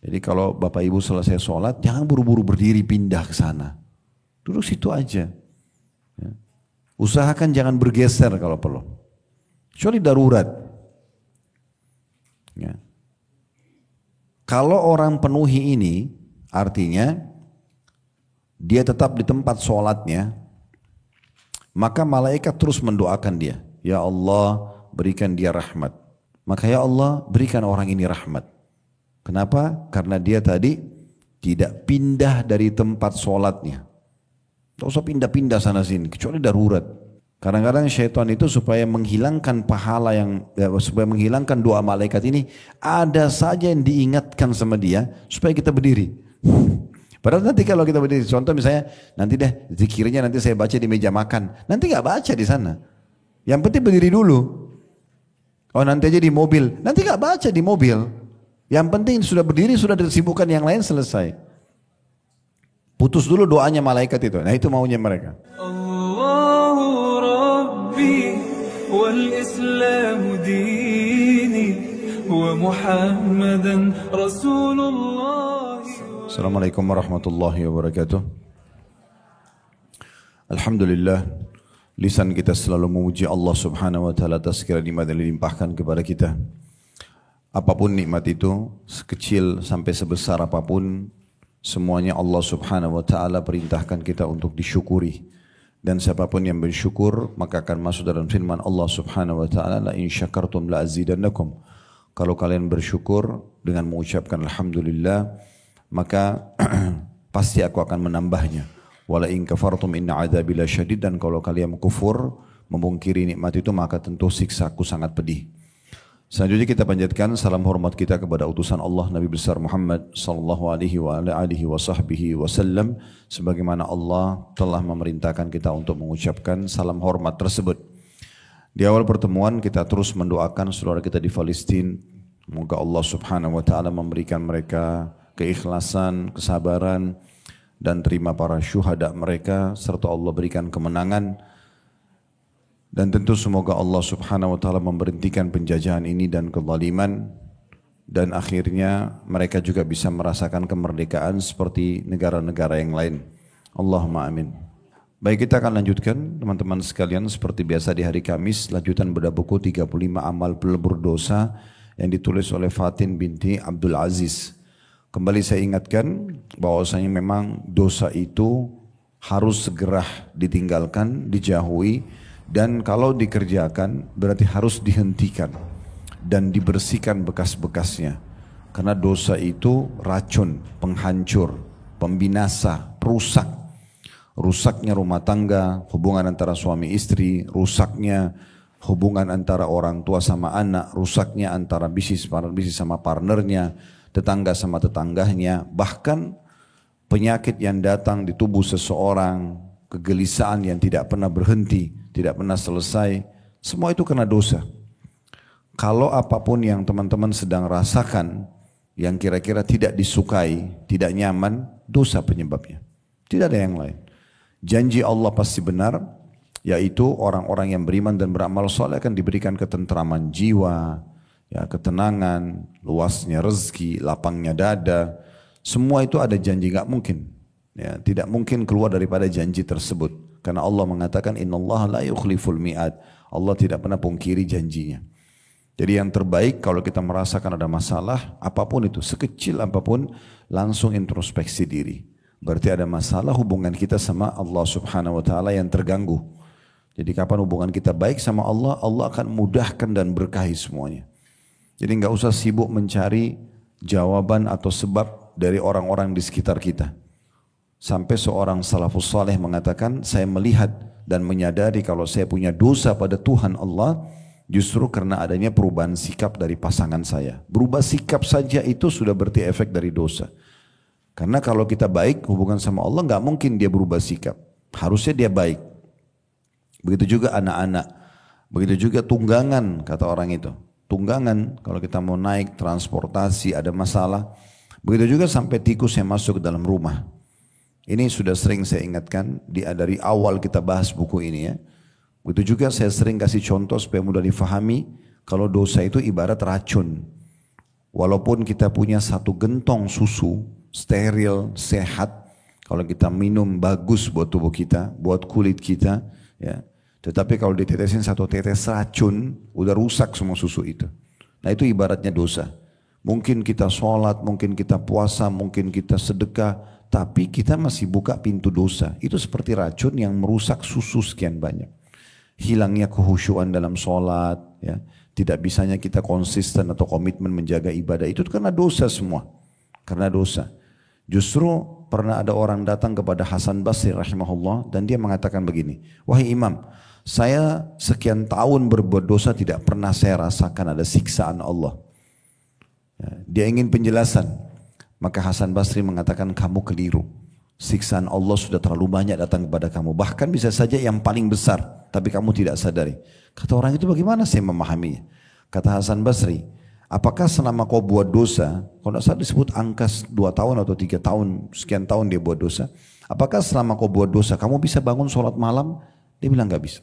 Jadi kalau Bapak Ibu selesai sholat, jangan buru-buru berdiri pindah ke sana. Duduk situ aja. Ya. Usahakan jangan bergeser kalau perlu. Kecuali darurat. Ya. Kalau orang penuhi ini, artinya dia tetap di tempat sholatnya, maka malaikat terus mendoakan dia. Ya Allah, berikan dia rahmat. Maka ya Allah, berikan orang ini rahmat. Kenapa? Karena dia tadi tidak pindah dari tempat sholatnya. Tidak usah pindah-pindah sana sini, kecuali darurat. Kadang-kadang syaitan itu supaya menghilangkan pahala supaya menghilangkan doa malaikat ini, ada saja yang diingatkan sama dia supaya kita berdiri. Padahal nanti kalau kita berdiri, contoh misalnya, nanti deh zikirnya nanti saya baca di meja makan. Nanti nggak baca di sana. Yang penting berdiri dulu. Oh nanti aja di mobil. Nanti nggak baca di mobil. Yang penting sudah berdiri, sudah disibukkan yang lain selesai. Putus dulu doanya malaikat itu. Nah itu maunya mereka. Allahu Rabbi wal Islam dini wa Muhammadan Rasulullah. Assalamualaikum warahmatullahi wabarakatuh. Alhamdulillah, lisan kita selalu memuji Allah subhanahu wa ta'ala atas segala nikmat yang dilimpahkan kepada kita. Apapun nikmat itu, sekecil sampai sebesar apapun, semuanya Allah subhanahu wa ta'ala perintahkan kita untuk disyukuri. Dan siapapun yang bersyukur, maka akan masuk dalam firman Allah subhanahu wa ta'ala, la in syakartum la azidannakum. Kalau kalian bersyukur dengan mengucapkan Alhamdulillah, maka pasti aku akan menambahnya. Wala in kafartum inna adzabi lasyadid. Dan kalau kalian kufur, memungkiri nikmat itu, maka tentu siksaku sangat pedih. Selanjutnya kita panjatkan salam hormat kita kepada utusan Allah Nabi besar Muhammad sallallahu alaihi wa alihi wa sahbihi wasallam, sebagaimana Allah telah memerintahkan kita untuk mengucapkan salam hormat tersebut. Di awal pertemuan kita terus mendoakan saudara kita di Palestina, semoga Allah subhanahu wa ta'ala memberikan mereka keikhlasan, kesabaran, dan terima para syuhada mereka, serta Allah berikan kemenangan. Dan tentu semoga Allah subhanahu wa ta'ala memberhentikan penjajahan ini dan kezaliman, dan akhirnya mereka juga bisa merasakan kemerdekaan seperti negara-negara yang lain. Allahumma amin. Baik, kita akan lanjutkan teman-teman sekalian seperti biasa di hari Kamis, lanjutan bedah buku 35 amal pelebur dosa yang ditulis oleh Fatin binti Abdul Aziz. Kembali saya ingatkan bahwasanya memang dosa itu harus segera ditinggalkan, dijauhi, dan kalau dikerjakan berarti harus dihentikan dan dibersihkan bekas-bekasnya. Karena dosa itu racun, penghancur, pembinasa, perusak. Rusaknya rumah tangga, hubungan antara suami istri, rusaknya hubungan antara orang tua sama anak, rusaknya antara bisnis sama partnernya, tetangga sama tetangganya, bahkan penyakit yang datang di tubuh seseorang, kegelisahan yang tidak pernah berhenti, tidak pernah selesai, semua itu karena dosa. Kalau apapun yang teman-teman sedang rasakan, yang kira-kira tidak disukai, tidak nyaman, dosa penyebabnya. Tidak ada yang lain. Janji Allah pasti benar, yaitu orang-orang yang beriman dan beramal soleh akan diberikan ketentraman jiwa, ya, ketenangan, luasnya rezeki, lapangnya dada. Semua itu ada janji, gak mungkin. Ya, tidak mungkin keluar daripada janji tersebut. Karena Allah mengatakan innallaha la yukhliful mi'ad. Allah tidak pernah pungkiri janjinya. Jadi yang terbaik kalau kita merasakan ada masalah, apapun itu, sekecil apapun, langsung introspeksi diri. Berarti ada masalah hubungan kita sama Allah subhanahu wa ta'ala yang terganggu. Jadi kapan hubungan kita baik sama Allah, Allah akan mudahkan dan berkahi semuanya. Jadi nggak usah sibuk mencari jawaban atau sebab dari orang-orang di sekitar kita. Sampai seorang salafus saleh mengatakan, saya melihat dan menyadari kalau saya punya dosa pada Tuhan Allah, justru karena adanya perubahan sikap dari pasangan saya. Berubah sikap saja itu sudah berarti efek dari dosa. Karena kalau kita baik hubungan sama Allah, nggak mungkin dia berubah sikap. Harusnya dia baik. Begitu juga anak-anak. Begitu juga tunggangan, kata orang itu. Tunggangan, kalau kita mau naik transportasi ada masalah. Begitu juga sampai tikus yang masuk ke dalam rumah. Ini sudah sering saya ingatkan dari awal kita bahas buku ini ya. Begitu juga saya sering kasih contoh supaya mudah difahami, kalau dosa itu ibarat racun. Walaupun kita punya satu gentong susu, steril, sehat, kalau kita minum bagus buat tubuh kita, buat kulit kita, ya. Tetapi kalau ditetesin satu tetes racun, udah rusak semua susu itu. Nah itu ibaratnya dosa. Mungkin kita sholat, mungkin kita puasa, mungkin kita sedekah, tapi kita masih buka pintu dosa. Itu seperti racun yang merusak susu sekian banyak. Hilangnya kehusyuan dalam sholat, ya. Tidak bisanya kita konsisten atau komitmen menjaga ibadah itu karena dosa semua. Karena dosa. Justru pernah ada orang datang kepada Hasan Basri rahimahullah dan dia mengatakan begini, wahai imam, saya sekian tahun berbuat dosa tidak pernah saya rasakan ada siksaan Allah. Dia ingin penjelasan. Maka Hasan Basri mengatakan kamu keliru. Siksaan Allah sudah terlalu banyak datang kepada kamu. Bahkan bisa saja yang paling besar. Tapi kamu tidak sadari. Kata orang itu bagaimana saya memahaminya? Kata Hasan Basri, apakah selama kau buat dosa, kalau tidak salah disebut angka 2 tahun atau 3 tahun, sekian tahun dia buat dosa. Apakah selama kau buat dosa, kamu bisa bangun sholat malam? Dia bilang gak bisa.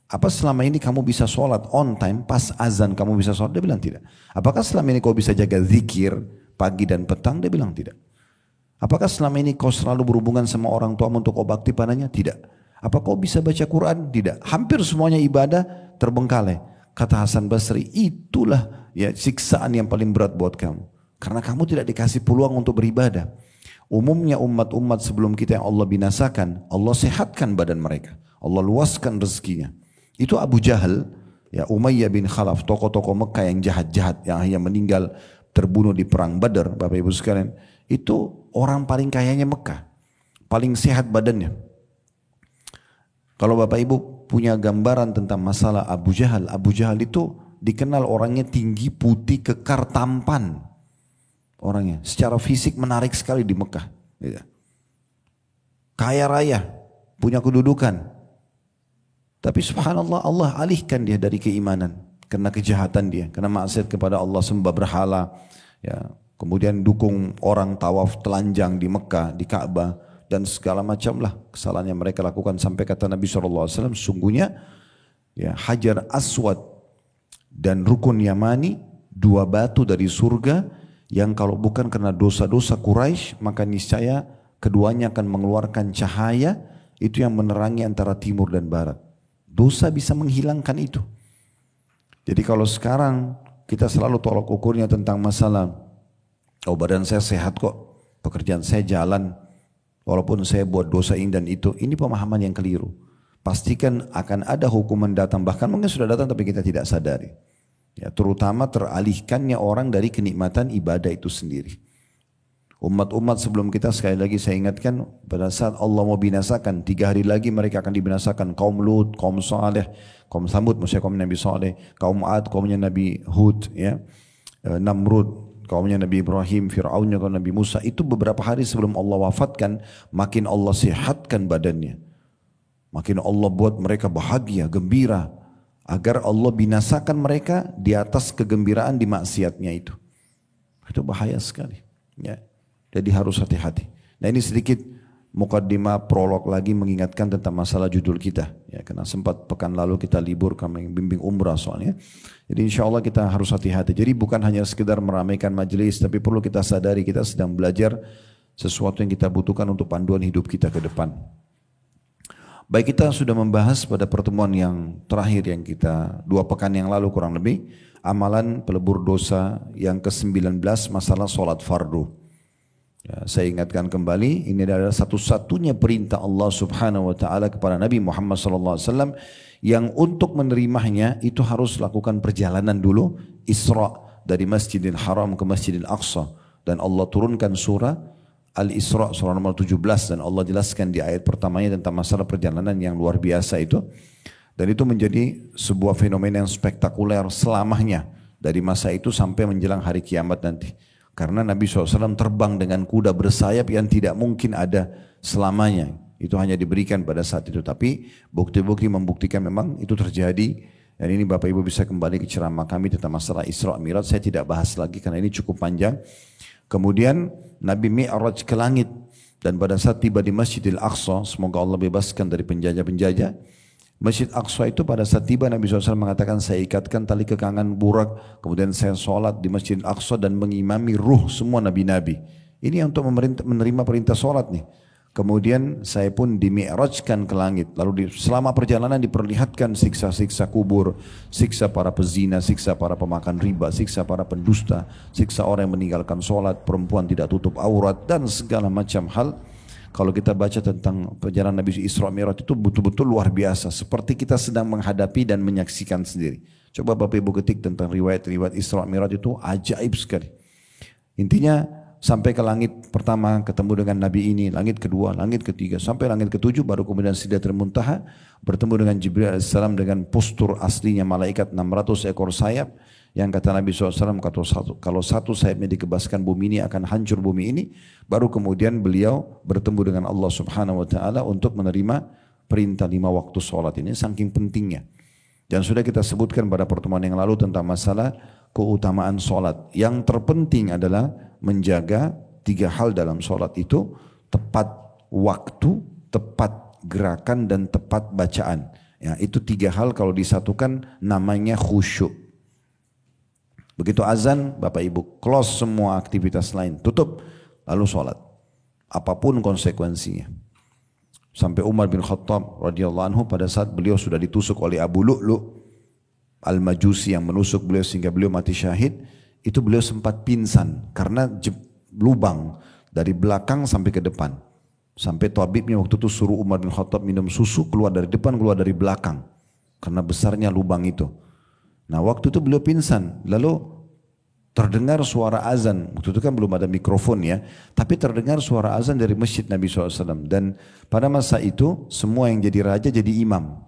Apa selama ini kamu bisa sholat on time, pas azan kamu bisa sholat? Dia bilang tidak. Apakah selama ini kau bisa jaga zikir pagi dan petang? Dia bilang tidak. Apakah selama ini kau selalu berhubungan sama orang tua untuk kau bakti padanya? Tidak. Apa kau bisa baca Quran? Tidak. Hampir semuanya ibadah terbengkalai. Kata Hasan Basri, itulah ya siksaan yang paling berat buat kamu. Karena kamu tidak dikasih peluang untuk beribadah. Umumnya umat-umat sebelum kita yang Allah binasakan, Allah sehatkan badan mereka. Allah luaskan rezekinya. Itu Abu Jahal, ya Umayyah bin Khalaf, tokoh-tokoh Mekah yang jahat-jahat, yang akhirnya meninggal terbunuh di perang Badar, Bapak Ibu sekalian. Itu orang paling kayanya Mekah, paling sehat badannya. Kalau Bapak Ibu punya gambaran tentang masalah Abu Jahal itu dikenal orangnya tinggi, putih, kekar, tampan. Orangnya secara fisik menarik sekali di Mekah. Kaya raya, punya kedudukan. Tapi subhanallah Allah alihkan dia dari keimanan. Karena kejahatan dia, karena maksiat kepada Allah, sembah berhala. Ya, kemudian dukung orang tawaf telanjang di Mekah, di Ka'bah. Dan segala macam lah kesalahan yang mereka lakukan. Sampai kata Nabi SAW, sungguhnya ya, Hajar Aswad dan Rukun Yamani, 2 batu dari surga yang kalau bukan karena dosa-dosa Quraisy maka niscaya keduanya akan mengeluarkan cahaya itu yang menerangi antara timur dan barat. Dosa bisa menghilangkan itu. Jadi kalau sekarang kita selalu tolak ukurnya tentang masalah, oh badan saya sehat kok, pekerjaan saya jalan, walaupun saya buat dosa ini dan itu, ini pemahaman yang keliru. Pastikan akan ada hukuman datang, bahkan mungkin sudah datang tapi kita tidak sadari. Ya, terutama teralihkannya orang dari kenikmatan ibadah itu sendiri. Umat-umat sebelum kita, sekali lagi saya ingatkan, pada saat Allah mau binasakan, 3 hari lagi mereka akan dibinasakan. Kaum Lut, kaum Saleh, kaum Thamud, maksudnya kaum Nabi Saleh, kaum Ad, kaumnya Nabi Hud, ya, Namrud, kaumnya Nabi Ibrahim, Fir'aunnya kaum Nabi Musa. Itu beberapa hari sebelum Allah wafatkan, makin Allah sehatkan badannya. Makin Allah buat mereka bahagia, gembira, agar Allah binasakan mereka di atas kegembiraan di maksiatnya itu. Itu bahaya sekali. Ya. Jadi harus hati-hati. Nah ini sedikit mukaddimah prolog lagi mengingatkan tentang masalah judul kita. Ya, karena sempat pekan lalu kita libur, kami bimbing umrah soalnya. Jadi insya Allah kita harus hati-hati. Jadi bukan hanya sekedar meramaikan majelis, tapi perlu kita sadari kita sedang belajar sesuatu yang kita butuhkan untuk panduan hidup kita ke depan. Baik, kita sudah membahas pada pertemuan yang terakhir yang kita 2 pekan yang lalu kurang lebih, amalan pelebur dosa yang ke-19 masalah sholat fardu. Ya, saya ingatkan kembali, ini adalah satu-satunya perintah Allah Subhanahu wa taala kepada Nabi Muhammad SAW yang untuk menerimanya itu harus lakukan perjalanan dulu, Isra dari Masjidil Haram ke Masjidil Aqsa, dan Allah turunkan surah Al-Isra surah nomor 17 dan Allah jelaskan di ayat pertamanya tentang masalah perjalanan yang luar biasa itu, dan itu menjadi sebuah fenomena yang spektakuler selamanya dari masa itu sampai menjelang hari kiamat nanti. Karena Nabi SAW terbang dengan kuda bersayap yang tidak mungkin ada selamanya. Itu hanya diberikan pada saat itu. Tapi bukti-bukti membuktikan memang itu terjadi. Dan ini Bapak Ibu bisa kembali ke ceramah kami tentang masalah Isra Mi'raj. Saya tidak bahas lagi karena ini cukup panjang. Kemudian Nabi Mi'raj ke langit. Dan pada saat tiba di Masjidil Aqsa, semoga Allah bebaskan dari penjajah-penjajah. Masjid Aqsa itu pada saat tiba Nabi SAW mengatakan saya ikatkan tali kekangan burak, kemudian saya sholat di Masjid Aqsa dan mengimami ruh semua nabi-nabi. Ini untuk menerima perintah sholat nih. Kemudian saya pun dimi'rajkan ke langit. Lalu selama perjalanan diperlihatkan siksa-siksa kubur, siksa para pezina, siksa para pemakan riba, siksa para pendusta, siksa orang yang meninggalkan sholat, perempuan tidak tutup aurat, dan segala macam hal. Kalau kita baca tentang perjalanan Nabi Isra Mi'raj itu betul-betul luar biasa. Seperti kita sedang menghadapi dan menyaksikan sendiri. Coba Bapak Ibu ketik tentang riwayat-riwayat Isra Mi'raj itu ajaib sekali. Intinya sampai ke langit pertama ketemu dengan Nabi ini, langit kedua, langit ketiga, sampai langit ketujuh baru kemudian Sidratul Muntaha bertemu dengan Jibril AS dengan postur aslinya malaikat 600 ekor sayap. Yang kata Nabi SAW, kalau satu sayapnya dikebaskan bumi ini akan hancur bumi ini. Baru kemudian beliau bertemu dengan Allah Subhanahu Wa Taala untuk menerima perintah 5 waktu sholat ini, saking pentingnya. Dan sudah kita sebutkan pada pertemuan yang lalu tentang masalah keutamaan sholat. Yang terpenting adalah menjaga 3 hal dalam sholat itu, tepat waktu, tepat gerakan, dan tepat bacaan. Ya, itu 3 hal kalau disatukan namanya khusyuk. Begitu azan, Bapak Ibu close semua aktivitas lain, tutup, lalu sholat. Apapun konsekuensinya. Sampai Umar bin Khattab radhiyallahu anhu pada saat beliau sudah ditusuk oleh Abu Lu'lu' Al-Majusi yang menusuk beliau sehingga beliau mati syahid, itu beliau sempat pingsan karena lubang dari belakang sampai ke depan. Sampai tabibnya waktu itu suruh Umar bin Khattab minum susu, keluar dari depan, keluar dari belakang. Karena besarnya lubang itu. Nah waktu itu beliau pingsan, lalu terdengar suara azan. Waktu itu kan belum ada mikrofon ya, tapi terdengar suara azan dari masjid Nabi SAW. Dan pada masa itu semua yang jadi raja jadi imam.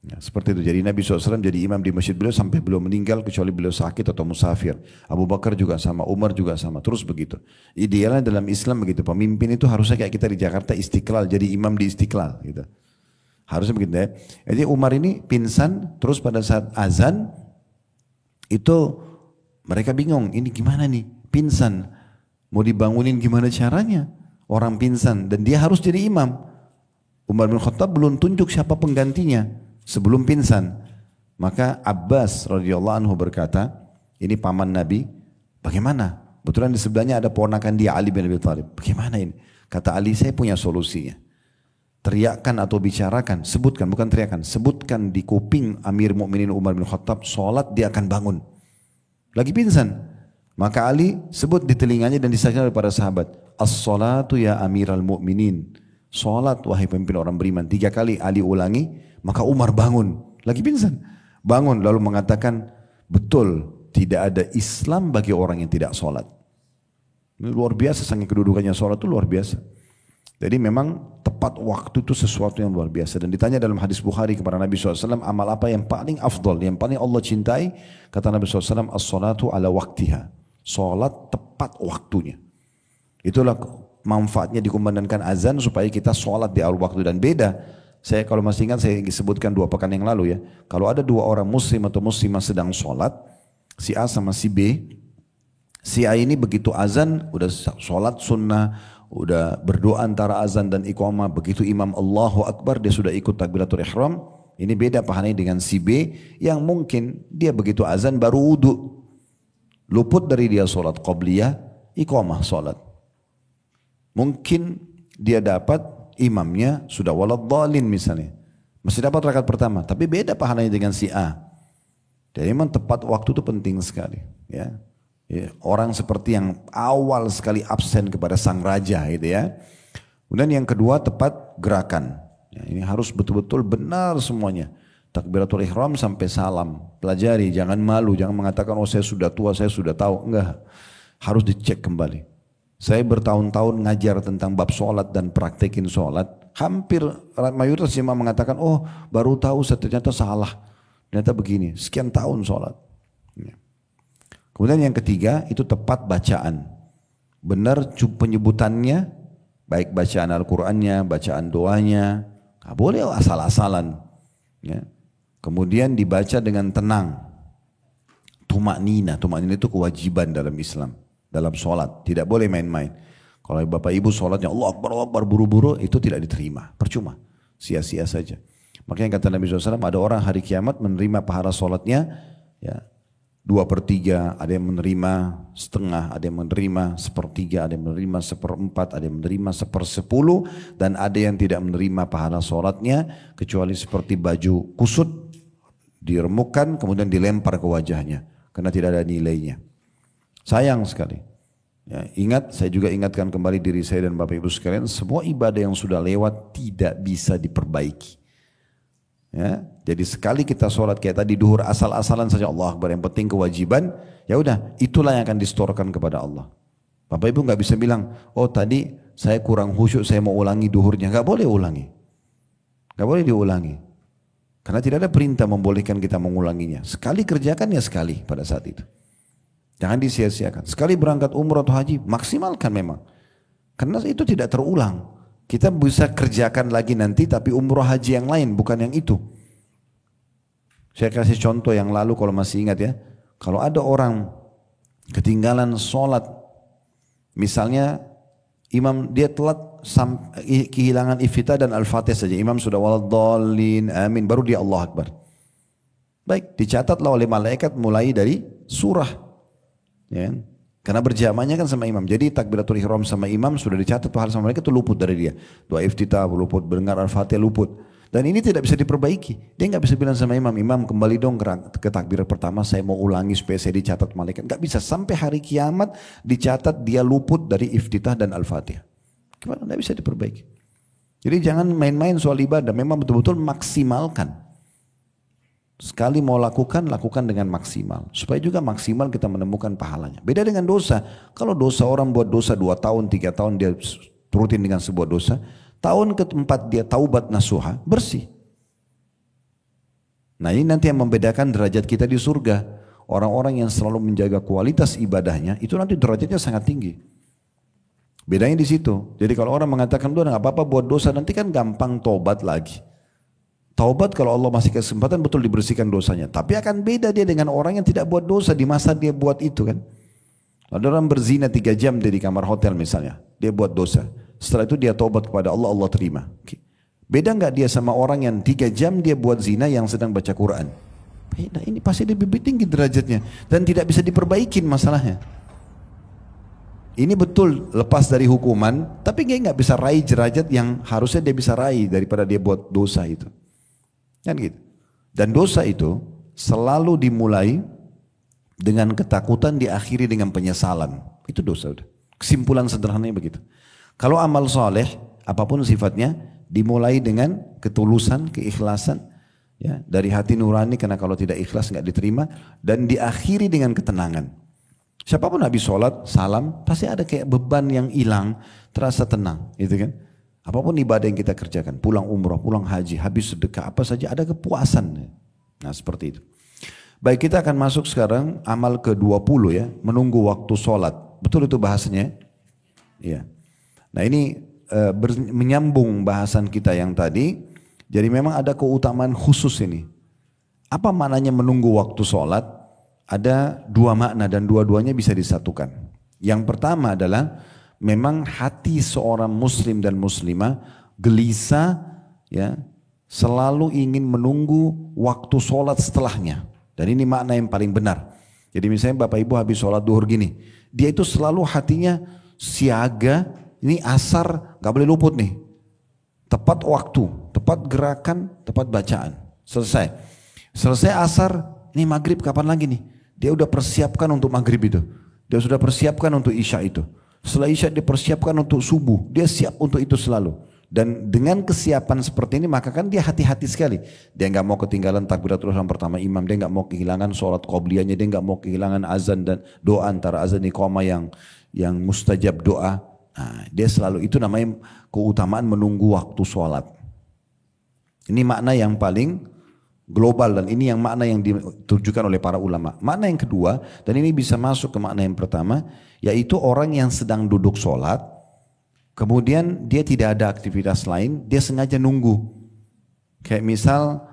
Ya, seperti itu, jadi Nabi SAW jadi imam di masjid beliau sampai beliau meninggal kecuali beliau sakit atau musafir. Abu Bakar juga sama, Umar juga sama, terus begitu. Idealnya dalam Islam begitu, pemimpin itu harusnya kayak kita di Jakarta Istiqlal, jadi imam di Istiqlal gitu. Harusnya begitu ya. Jadi Umar ini pingsan, terus pada saat azan itu mereka bingung, ini gimana nih pingsan, mau dibangunin gimana caranya, orang pingsan dan dia harus jadi imam. Umar bin Khattab belum tunjuk siapa penggantinya sebelum pingsan. Maka Abbas radhiyallahu anhu berkata, ini paman Nabi, bagaimana? Betulan di sebelahnya ada ponakan dia Ali bin Abi Thalib. Bagaimana ini? Kata Ali, saya punya solusinya. Teriakkan atau bicarakan, sebutkan, bukan teriakkan, sebutkan di kuping Amir Mukminin Umar bin Khattab, sholat dia akan bangun. Lagi pingsan. Maka Ali sebut di telinganya dan disaksikan oleh para sahabat, as-salatu ya Amiral Mukminin. Sholat wahai pemimpin orang beriman. 3 kali Ali ulangi, maka Umar bangun. Lagi pingsan. Bangun lalu mengatakan, betul tidak ada Islam bagi orang yang tidak sholat. Ini luar biasa, saking kedudukannya sholat itu luar biasa. Jadi memang tepat waktu itu sesuatu yang luar biasa. Dan ditanya dalam hadis Bukhari kepada Nabi SAW, amal apa yang paling afdal, yang paling Allah cintai? Kata Nabi SAW, as-salatu ala waktiha. Salat tepat waktunya. Itulah manfaatnya dikumandangkan azan supaya kita salat di awal waktu. Dan beda, saya kalau masih ingat saya sebutkan 2 pekan yang lalu ya. Kalau ada 2 orang muslim atau muslimah sedang salat, si A sama si B, si A ini begitu azan, udah salat sunnah, udah berdoa antara azan dan iqamah, begitu imam Allahu Akbar dia sudah ikut takbiratul ihram. Ini beda pahalanya dengan si B yang mungkin dia begitu azan baru wudu, luput dari dia solat qabliyah, iqamah solat. Mungkin dia dapat imamnya sudah waladhdallin misalnya, masih dapat rakaat pertama, tapi beda pahalanya dengan si A. Jadi memang tepat waktu itu penting sekali ya. Ya, orang seperti yang awal sekali absen kepada sang raja gitu ya. Kemudian yang kedua tepat gerakan. Ya, ini harus betul-betul benar semuanya. Takbiratul ihram sampai salam. Pelajari, jangan malu, jangan mengatakan oh saya sudah tua, saya sudah tahu. Enggak, harus dicek kembali. Saya bertahun-tahun ngajar tentang bab sholat dan praktekin sholat. Hampir mayoritas jemaah mengatakan oh baru tahu saya ternyata salah. Ternyata begini, sekian tahun sholat. Ya. Kemudian yang ketiga itu tepat bacaan. Benar penyebutannya, baik bacaan Al-Qur'annya, bacaan doanya, nggak boleh asal-asalan. Ya. Kemudian dibaca dengan tenang. Tumaknina itu kewajiban dalam Islam, dalam sholat. Tidak boleh main-main. Kalau bapak ibu sholatnya Allah Akbar buru-buru, itu tidak diterima. Percuma, sia-sia saja. Makanya kata Nabi SAW, ada orang hari kiamat menerima pahala sholatnya, ya, 2/3, ada yang menerima setengah, ada yang menerima 1/3, ada yang menerima 1/4, ada yang menerima 1/10, dan ada yang tidak menerima pahala sholatnya, kecuali seperti baju kusut, diremukkan, kemudian dilempar ke wajahnya, karena tidak ada nilainya. Sayang sekali. Ya, ingat, saya juga ingatkan kembali diri saya dan Bapak Ibu sekalian, semua ibadah yang sudah lewat tidak bisa diperbaiki. Ya, jadi sekali kita sholat kayak tadi duhur asal-asalan saja Allah Akbar, yang penting kewajiban, ya udah itulah yang akan distorkan kepada Allah. Bapak Ibu nggak bisa bilang, oh tadi saya kurang khusyuk, saya mau ulangi duhurnya. Nggak boleh ulangi, nggak boleh diulangi, karena tidak ada perintah membolehkan kita mengulanginya. Sekali kerjakan ya sekali pada saat itu, jangan disia-siakan. Sekali berangkat umroh atau haji, maksimalkan memang, karena itu tidak terulang. Kita bisa kerjakan lagi nanti, tapi umroh haji yang lain, bukan yang itu. Saya kasih contoh yang lalu kalau masih ingat ya. Kalau ada orang ketinggalan sholat, misalnya imam dia telat kehilangan iftitah dan al-fatihah saja. Imam sudah waladhdallin, amin, baru dia Allah Akbar. Baik, dicatatlah oleh malaikat mulai dari surah. Ya. Karena berjamaahnya kan sama imam. Jadi takbiratul ihram sama imam sudah dicatat pahala sama mereka, itu luput dari dia. Doa iftitah luput, mendengar al-fatihah luput. Dan ini tidak bisa diperbaiki. Dia nggak bisa bilang sama imam, imam kembali dong ke takbir pertama, saya mau ulangi supaya saya dicatat malaikat. Nggak bisa, sampai hari kiamat dicatat dia luput dari iftitah dan al-fatihah. Gimana? Nggak bisa diperbaiki. Jadi jangan main-main soal ibadah, memang betul-betul maksimalkan. Sekali mau lakukan dengan maksimal. Supaya juga maksimal kita menemukan pahalanya. Beda dengan dosa. Kalau dosa, orang buat dosa 2 tahun, 3 tahun dia rutin dengan sebuah dosa. Tahun ke-4 dia taubat nasuha, bersih. Nah ini nanti yang membedakan derajat kita di surga. Orang-orang yang selalu menjaga kualitas ibadahnya, itu nanti derajatnya sangat tinggi. Bedanya di situ. Jadi kalau orang mengatakan, udah nggak apa-apa buat dosa, nanti kan gampang tobat lagi. Taubat kalau Allah masih kesempatan betul dibersihkan dosanya. Tapi akan beda dia dengan orang yang tidak buat dosa di masa dia buat itu kan. Ada orang berzina 3 jam dia di kamar hotel misalnya. Dia buat dosa. Setelah itu dia taubat kepada Allah, Allah terima. Beda nggak dia sama orang yang 3 jam dia buat zina yang sedang baca Quran? Beda, ini pasti dia lebih tinggi derajatnya. Dan tidak bisa diperbaikin masalahnya. Ini betul lepas dari hukuman, tapi dia nggak bisa raih derajat yang harusnya dia bisa raih daripada dia buat dosa itu. Kan gitu. Dan dosa itu selalu dimulai dengan ketakutan, diakhiri dengan penyesalan. Itu dosa udah. Kesimpulan sederhananya begitu. Kalau amal soleh, apapun sifatnya, dimulai dengan ketulusan, keikhlasan, ya, dari hati nurani, karena kalau tidak ikhlas nggak diterima, dan diakhiri dengan ketenangan. Siapapun habis sholat, salam, pasti ada kayak beban yang hilang, terasa tenang, gitu kan? Apapun ibadah yang kita kerjakan, pulang umroh, pulang haji, habis sedekah, apa saja ada kepuasan. Nah seperti itu. Baik, kita akan masuk sekarang amal ke-20 ya, menunggu waktu sholat. Betul itu bahasanya? Iya. Nah ini menyambung bahasan kita yang tadi. Jadi memang ada keutamaan khusus ini. Apa maknanya menunggu waktu sholat? Ada 2 makna dan dua-duanya bisa disatukan. Yang pertama adalah memang hati seorang muslim dan muslimah gelisah ya, selalu ingin menunggu waktu sholat setelahnya. Dan ini makna yang paling benar. Jadi misalnya Bapak Ibu habis sholat duhur gini, dia itu selalu hatinya siaga, ini asar gak boleh luput nih. Tepat waktu, tepat gerakan, tepat bacaan. Selesai asar, ini maghrib kapan lagi nih? Dia udah persiapkan untuk maghrib itu. Dia sudah persiapkan untuk isya itu. Setelah isya dia persiapkan untuk subuh. Dia siap untuk itu selalu. Dan dengan kesiapan seperti ini maka kan dia hati-hati sekali. Dia nggak mau ketinggalan takbiratul ihram pertama imam. Dia nggak mau kehilangan sholat qobliyahnya. Dia nggak mau kehilangan azan dan doa antara azan iqamah yang mustajab doa. Nah, dia selalu, itu namanya keutamaan menunggu waktu sholat. Ini makna yang paling global dan ini yang makna yang ditujukan oleh para ulama. Makna yang kedua, dan ini bisa masuk ke makna yang pertama, yaitu orang yang sedang duduk sholat, kemudian dia tidak ada aktivitas lain, dia sengaja nunggu. Kayak misal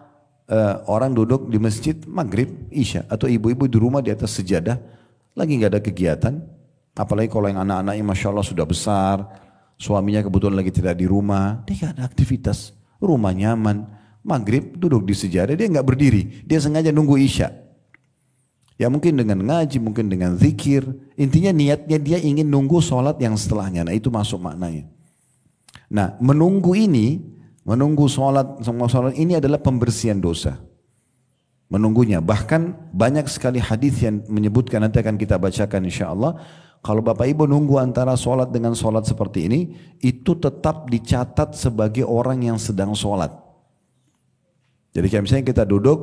orang duduk di masjid maghrib, isya, atau ibu-ibu di rumah di atas sejadah, lagi nggak ada kegiatan. Apalagi kalau yang anak-anaknya masya Allah sudah besar, suaminya kebetulan lagi tidak di rumah, dia nggak ada aktivitas, rumah nyaman. maghrib duduk di sejadah, dia nggak berdiri, dia sengaja nunggu isya. Ya mungkin dengan ngaji, mungkin dengan zikir, intinya niatnya dia ingin nunggu sholat yang setelahnya. Nah itu masuk maknanya. Nah menunggu ini, menunggu sholat, semua sholat ini adalah pembersihan dosa. Menunggunya, bahkan banyak sekali hadis yang menyebutkan, nanti akan kita bacakan insya Allah. Kalau Bapak Ibu nunggu antara sholat dengan sholat seperti ini, itu tetap dicatat sebagai orang yang sedang sholat. Jadi kayak misalnya kita duduk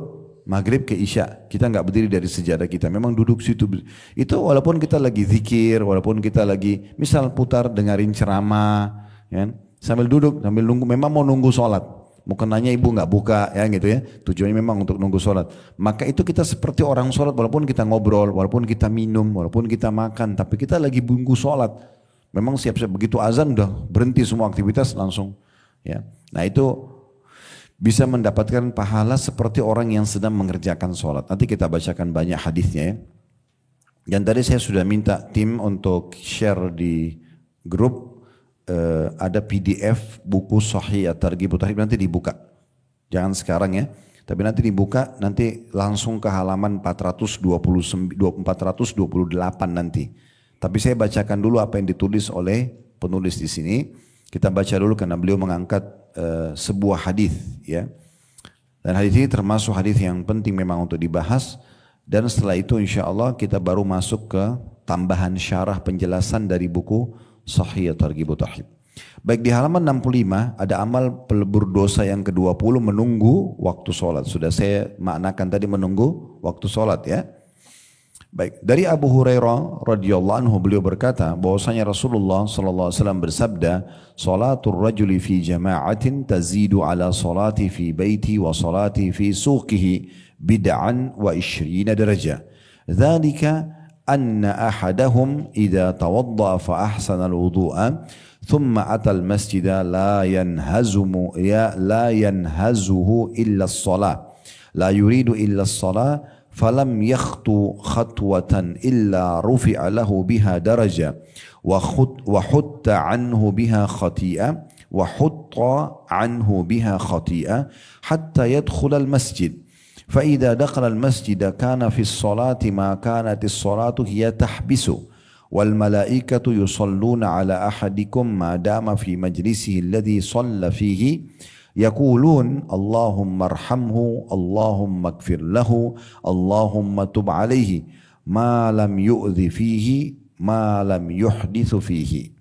maghrib ke isya, kita nggak berdiri dari sejadah kita, memang duduk situ. Itu walaupun kita lagi zikir, walaupun kita lagi misal putar dengerin ceramah, ya, sambil duduk, sambil nunggu, memang mau nunggu sholat. Mungkin nanya ibu nggak buka ya gitu ya, tujuannya memang untuk nunggu sholat. Maka itu kita seperti orang sholat, walaupun kita ngobrol, walaupun kita minum, walaupun kita makan, tapi kita lagi nunggu sholat. Memang siap-siap begitu azan udah berhenti semua aktivitas langsung. Ya, nah itu bisa mendapatkan pahala seperti orang yang sedang mengerjakan sholat. Nanti kita bacakan banyak hadisnya ya. Dan tadi saya sudah minta tim untuk share di grup. Ada PDF buku Sahih At-Targhib At-Tarhib, nanti dibuka. Jangan sekarang ya, tapi nanti dibuka, nanti langsung ke halaman 428 nanti. Tapi saya bacakan dulu apa yang ditulis oleh penulis di sini. Kita baca dulu karena beliau mengangkat sebuah hadis ya. Dan hadis ini termasuk hadis yang penting memang untuk dibahas. Dan setelah itu insya Allah kita baru masuk ke tambahan syarah penjelasan dari buku Sahih At-Targhib At-Tarhib. Baik, di halaman 65 ada amal pelebur dosa yang ke-20, menunggu waktu sholat. Sudah saya maknakan tadi menunggu waktu sholat ya. Baik, dari Abu Hurairah radhiyallahu anhu beliau berkata bahwasanya Rasulullah sallallahu alaihi wasallam bersabda, "Salatul rajuli fi jama'atin tazidu ala salati fi baiti wa salati fi suqihi bid'an wa 20 darajah. Dzalika أن أحدهم إذا توضأ فأحسن الوضوء ثم أتى المسجد لا ينهزه إلا الصلاة لا يريد إلا الصلاة فلم يخطو خطوة إلا رفع له بها درجة وحط عنه بها خطيئة حتى يدخل المسجد فإذا دخل المسجد كان في الصلاة ما كانت الصلاة هي تحبس والملائكة يصلون على أحدكم ما دام في مجلسه الذي صلى فيه يقولون اللهم ارحمه اللهم اغفر له اللهم تب عليه ما لم يؤذ فيه ما لم يحدث فيه.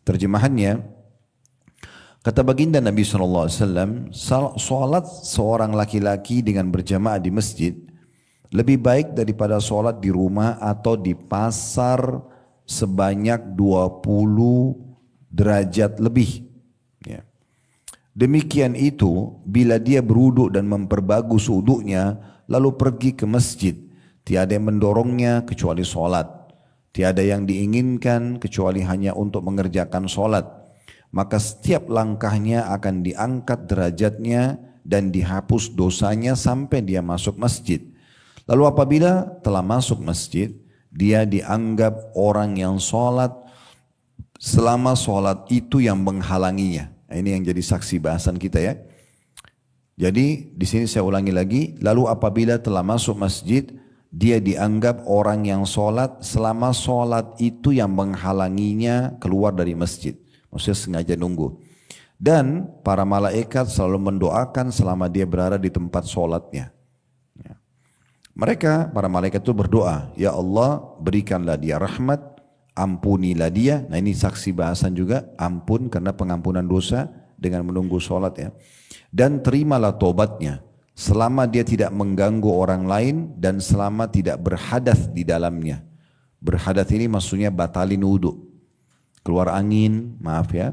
Terjemahannya, kata baginda Nabi SAW, sholat seorang laki-laki dengan berjamaah di masjid lebih baik daripada sholat di rumah atau di pasar sebanyak 20 derajat lebih. Ya. Demikian itu bila dia berwuduk dan memperbagus wuduknya lalu pergi ke masjid, tiada yang mendorongnya kecuali sholat, tiada yang diinginkan kecuali hanya untuk mengerjakan sholat. Maka setiap langkahnya akan diangkat derajatnya dan dihapus dosanya sampai dia masuk masjid. Lalu apabila telah masuk masjid, dia dianggap orang yang sholat selama sholat itu yang menghalanginya. Nah, ini yang jadi saksi bahasan kita ya. Jadi di sini saya ulangi lagi, lalu apabila telah masuk masjid, dia dianggap orang yang sholat selama sholat itu yang menghalanginya keluar dari masjid. Maksudnya sengaja nunggu. Dan para malaikat selalu mendoakan selama dia berada di tempat sholatnya. Ya. Mereka, para malaikat itu berdoa, Ya Allah berikanlah dia rahmat, ampunilah dia. Nah ini saksi bahasan juga, ampun karena pengampunan dosa dengan menunggu sholat ya. Dan terimalah tobatnya selama dia tidak mengganggu orang lain dan selama tidak berhadas di dalamnya. Berhadas ini maksudnya batalin wudhu. Keluar angin, maaf ya,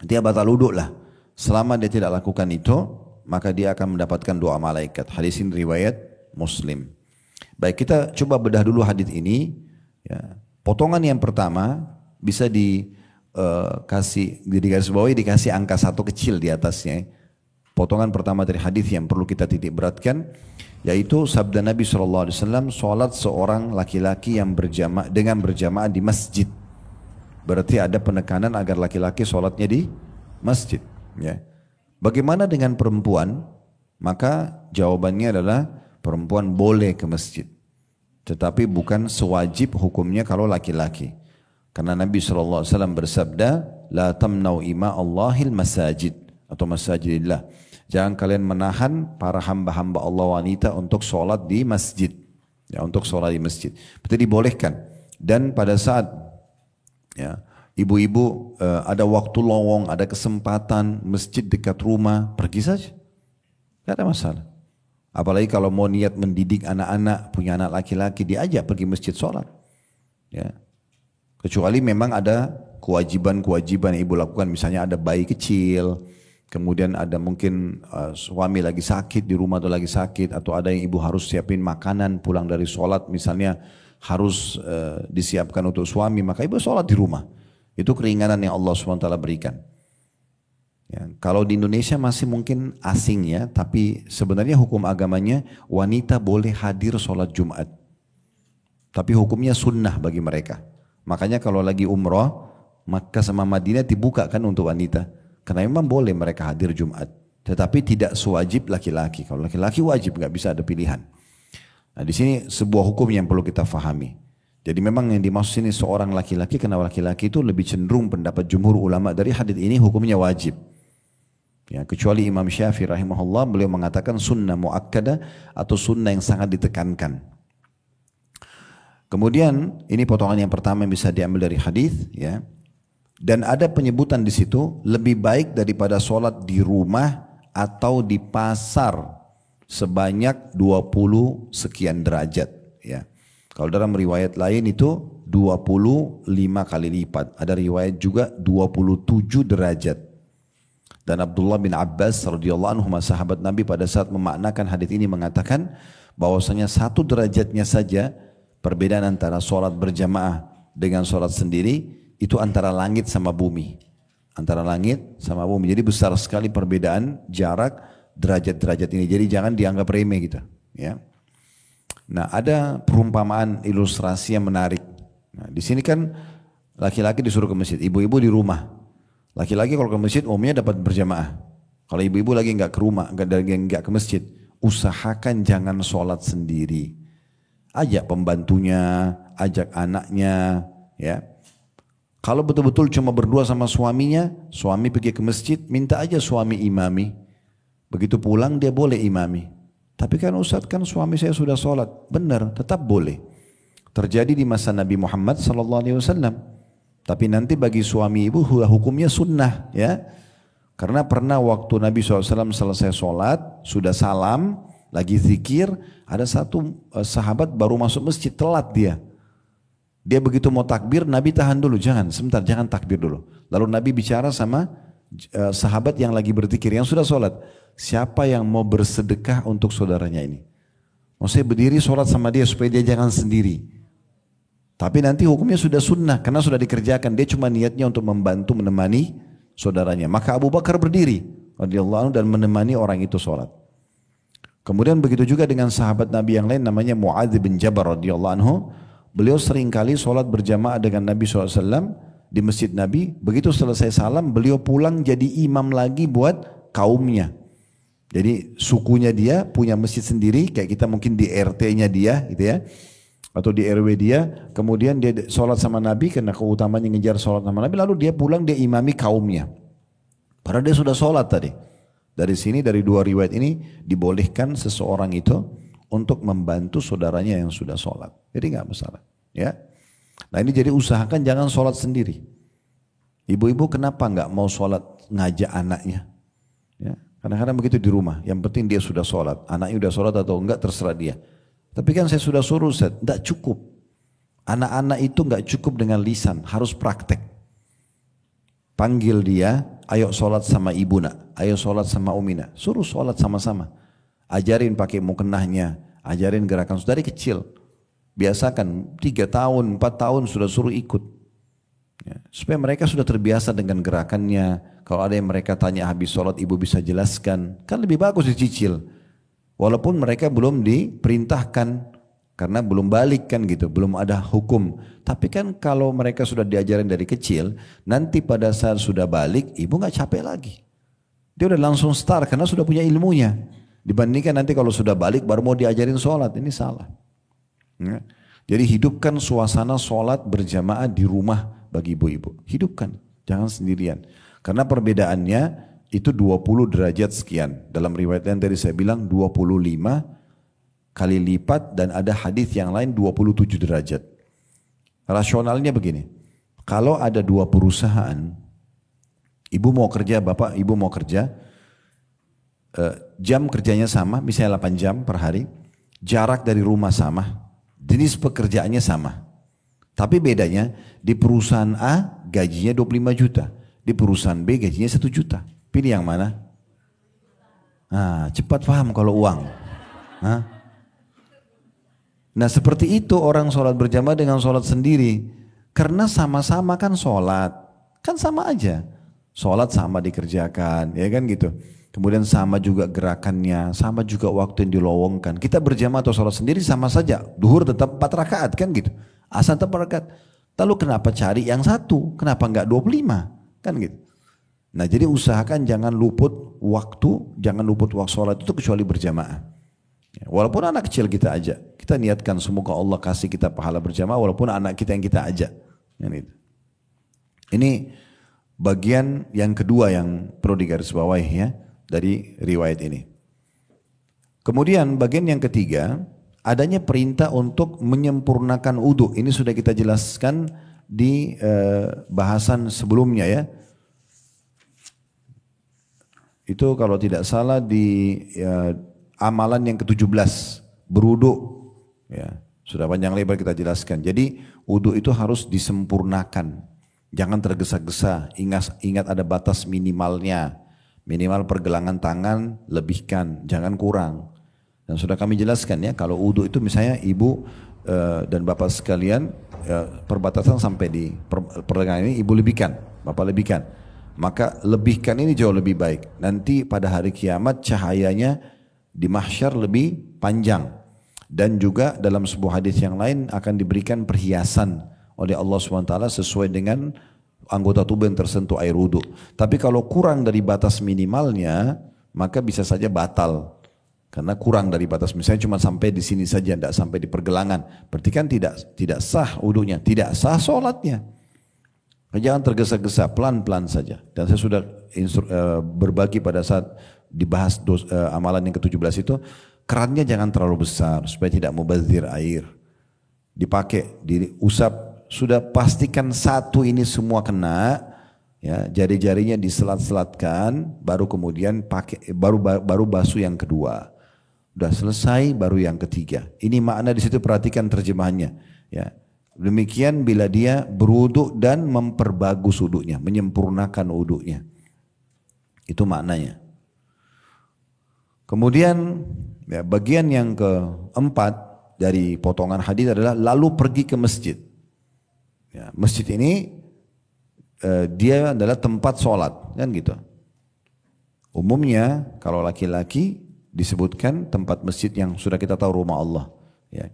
dia batal wuduk lah. Selama dia tidak lakukan itu, maka dia akan mendapatkan doa malaikat. Hadis ini riwayat Muslim. Baik, kita coba bedah dulu hadis ini. Ya. Potongan yang pertama bisa dikasih di garis bawahi, dikasih angka 1 kecil di atasnya. Potongan pertama dari hadis yang perlu kita titik beratkan, yaitu sabda Nabi SAW, sholat seorang laki-laki yang berjamaah di masjid. Berarti ada penekanan agar laki-laki sholatnya di masjid. Ya. Bagaimana dengan perempuan? Maka jawabannya adalah perempuan boleh ke masjid. Tetapi bukan sewajib hukumnya kalau laki-laki. Karena Nabi SAW bersabda, La tamnau ima Allahil masajid, atau masajidillah. Jangan kalian menahan para hamba-hamba Allah wanita untuk sholat di masjid. Ya, untuk sholat di masjid. Berarti dibolehkan. Dan pada saat ya, ibu-ibu ada waktu lowong, ada kesempatan, masjid dekat rumah, pergi saja. Tidak ada masalah. Apalagi kalau mau niat mendidik anak-anak, punya anak laki-laki, diajak pergi masjid sholat. Ya. Kecuali memang ada kewajiban-kewajiban yang ibu lakukan. Misalnya ada bayi kecil, kemudian ada mungkin suami lagi sakit di rumah atau lagi sakit, atau ada yang ibu harus siapin makanan pulang dari sholat, misalnya harus disiapkan untuk suami, maka ibu sholat di rumah. Itu keringanan yang Allah SWT berikan. Ya, kalau di Indonesia masih mungkin asing ya, tapi sebenarnya hukum agamanya wanita boleh hadir sholat Jumat. Tapi hukumnya sunnah bagi mereka. Makanya kalau lagi umrah, Makkah sama Madinah dibuka kan untuk wanita. Karena memang boleh mereka hadir Jumat. Tetapi tidak sewajib laki-laki. Kalau laki-laki wajib, nggak bisa ada pilihan. Nah di sini sebuah hukum yang perlu kita fahami. Jadi memang yang dimaksud ini seorang laki-laki, karena laki-laki itu lebih cenderung pendapat jumhur ulama dari hadits ini hukumnya wajib. Ya, kecuali Imam Syafi'i rahimahullah, beliau mengatakan sunnah muakkadah atau sunnah yang sangat ditekankan. Kemudian ini potongan yang pertama yang bisa diambil dari hadis, ya. Dan ada penyebutan di situ lebih baik daripada sholat di rumah atau di pasar sebanyak 20 sekian derajat, ya. Kalau dalam riwayat lain itu 25 kali lipat. Ada riwayat juga 27 derajat. Dan Abdullah bin Abbas radhiyallahu anhu, sahabat Nabi, pada saat memaknakan hadis ini mengatakan bahwasanya 1 derajatnya saja perbedaan antara sholat berjamaah dengan sholat sendiri itu antara langit sama bumi. Antara langit sama bumi. Jadi besar sekali perbedaan jarak derajat-derajat ini. Jadi jangan dianggap remeh gitu. Ya. Nah ada perumpamaan ilustrasi yang menarik. Nah, di sini kan laki-laki disuruh ke masjid, ibu-ibu di rumah. Laki-laki kalau ke masjid umumnya dapat berjamaah. Kalau ibu-ibu lagi nggak ke rumah, nggak ke masjid, usahakan jangan sholat sendiri. Ajak pembantunya, ajak anaknya, ya. Kalau betul-betul cuma berdua sama suaminya, suami pergi ke masjid, minta aja suami imami. Begitu pulang dia boleh imami. Tapi kan Ustaz, kan suami saya sudah sholat. Benar, tetap boleh. Terjadi di masa Nabi Muhammad SAW. Tapi nanti bagi suami ibu hukumnya sunnah, ya. Karena pernah waktu Nabi SAW selesai sholat, sudah salam, lagi zikir, ada satu sahabat baru masuk masjid, telat dia. Dia begitu mau takbir, Nabi tahan dulu, sebentar, jangan takbir dulu. Lalu Nabi bicara sama sahabat yang lagi berzikir, yang sudah sholat. Siapa yang mau bersedekah untuk saudaranya ini? Maksudnya berdiri sholat sama dia supaya dia jangan sendiri. Tapi nanti hukumnya sudah sunnah, karena sudah dikerjakan. Dia cuma niatnya untuk membantu menemani saudaranya. Maka Abu Bakar berdiri radhiyallahu anhu dan menemani orang itu sholat. Kemudian begitu juga dengan sahabat Nabi yang lain namanya Muadz bin Jabal radhiyallahu anhu. Beliau seringkali sholat berjamaah dengan Nabi SAW di masjid Nabi. Begitu selesai salam, beliau pulang jadi imam lagi buat kaumnya. Jadi sukunya dia punya masjid sendiri, kayak kita mungkin di RT-nya dia gitu ya, atau di RW dia. Kemudian dia sholat sama Nabi karena keutamanya ngejar sholat sama Nabi. Lalu dia pulang, dia imami kaumnya. Padahal dia sudah sholat tadi. Dari sini, dari dua riwayat ini dibolehkan seseorang itu untuk membantu saudaranya yang sudah sholat. Jadi nggak masalah. Ya. Nah ini jadi usahakan jangan sholat sendiri. Ibu-ibu kenapa nggak mau sholat ngajak anaknya? Ya. Kadang-kadang begitu di rumah. Yang penting dia sudah sholat. Anaknya sudah sholat atau enggak terserah dia. Tapi kan saya sudah suruh Ustaz. Nggak cukup. Anak-anak itu nggak cukup dengan lisan. Harus praktek. Panggil dia. Ayo sholat sama ibu nak. Ayo sholat sama umi nak. Suruh sholat sama-sama. Ajarin pakai mukenahnya, ajarin gerakan dari kecil. Biasakan 3 tahun, 4 tahun sudah suruh ikut. Ya, supaya mereka sudah terbiasa dengan gerakannya. Kalau ada yang mereka tanya habis sholat, ibu bisa jelaskan. Kan lebih bagus dicicil. Walaupun mereka belum diperintahkan, karena belum balik kan gitu, belum ada hukum. Tapi kan kalau mereka sudah diajarin dari kecil, nanti pada saat sudah balik, ibu gak capek lagi. Dia udah langsung start karena sudah punya ilmunya. Dibandingkan nanti kalau sudah balik baru mau diajarin sholat, ini salah. Ya. Jadi hidupkan suasana sholat berjamaah di rumah bagi ibu-ibu. Hidupkan, jangan sendirian. Karena perbedaannya itu 20 derajat sekian. Dalam riwayat yang tadi saya bilang 25 kali lipat dan ada hadis yang lain 27 derajat. Rasionalnya begini, kalau ada dua perusahaan, ibu mau kerja, bapak ibu mau kerja, jam kerjanya sama, misalnya 8 jam per hari, jarak dari rumah sama, jenis pekerjaannya sama. Tapi bedanya di perusahaan A gajinya 25 juta, di perusahaan B gajinya 1 juta. Pilih yang mana? Nah, cepat paham kalau uang. Nah seperti itu orang sholat berjamaah dengan sholat sendiri. Karena sama-sama kan sholat, kan sama aja. Sholat sama dikerjakan, ya kan gitu. Kemudian sama juga gerakannya, sama juga waktu yang dilowongkan. Kita berjamaah atau sholat sendiri sama saja. Duhur tetap 4 rakaat kan gitu. Asar tetap 4 rakaat. Lalu kenapa cari yang satu? Kenapa enggak 25? Kan gitu. Nah jadi usahakan jangan luput waktu sholat itu kecuali berjamaah. Walaupun anak kecil kita ajak, kita niatkan semoga Allah kasih kita pahala berjamaah walaupun anak kita yang kita ajak. Ini bagian yang kedua yang perlu digarisbawahi ya dari riwayat ini. Kemudian bagian yang ketiga, adanya perintah untuk menyempurnakan wudu. Ini sudah kita jelaskan di bahasan sebelumnya ya. Itu kalau tidak salah di amalan yang ke-17, berwudu. Ya, sudah panjang lebar kita jelaskan. Jadi wudu itu harus disempurnakan. Jangan tergesa-gesa, ingat ada batas minimalnya. Minimal pergelangan tangan lebihkan, jangan kurang. Dan sudah kami jelaskan ya, kalau wudu itu misalnya ibu dan bapak sekalian, perbatasan sampai di pergelangan ini ibu lebihkan, bapak lebihkan. Maka lebihkan ini jauh lebih baik. Nanti pada hari kiamat cahayanya di mahsyar lebih panjang. Dan juga dalam sebuah hadis yang lain akan diberikan perhiasan oleh Allah SWT sesuai dengan anggota tubuh yang tersentuh air wudu. Tapi kalau kurang dari batas minimalnya, maka bisa saja batal. Karena kurang dari batas, misalnya cuma sampai di sini saja, tidak sampai di pergelangan. Berarti kan tidak sah wudunya, tidak sah sholatnya. Jangan tergesa-gesa, pelan-pelan saja. Dan saya sudah berbagi pada saat dibahas amalan yang ke-17 itu, kerannya jangan terlalu besar supaya tidak mubazir air. Dipakai, diusap, sudah pastikan satu ini semua kena, ya, jari-jarinya diselat-selatkan, baru kemudian pakai, baru basuh yang kedua. Udah selesai, baru yang ketiga. Ini makna di situ, perhatikan terjemahannya. Ya. Demikian bila dia berwudu dan memperbagus wudunya, menyempurnakan wudunya. Itu maknanya. Kemudian ya, bagian yang keempat dari potongan hadis adalah lalu pergi ke masjid. Ya, masjid ini dia adalah tempat sholat, kan gitu. Umumnya kalau laki-laki disebutkan tempat masjid yang sudah kita tahu rumah Allah. Ya.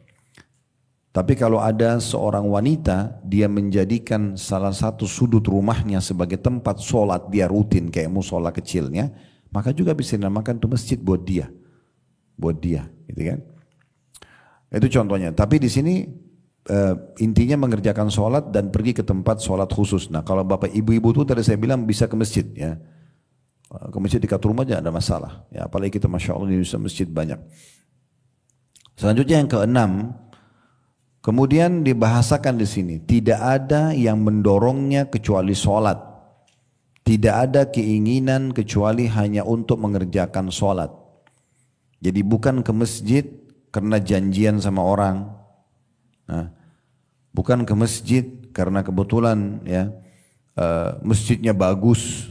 Tapi kalau ada seorang wanita, dia menjadikan salah satu sudut rumahnya sebagai tempat sholat dia rutin kayak musola kecilnya, maka juga bisa dinamakan itu masjid buat dia, gitu kan? Itu contohnya. Tapi di sini intinya mengerjakan sholat dan pergi ke tempat sholat khusus. Nah kalau bapak ibu-ibu itu tadi saya bilang bisa ke masjid ya, ke masjid dekat rumah aja ada masalah. Ya apalagi kita masya Allah di masjid banyak. Selanjutnya yang keenam. Kemudian dibahasakan di sini, tidak ada yang mendorongnya kecuali sholat. Tidak ada keinginan kecuali hanya untuk mengerjakan sholat. Jadi bukan ke masjid karena janjian sama orang. Nah, bukan ke masjid karena kebetulan ya masjidnya bagus.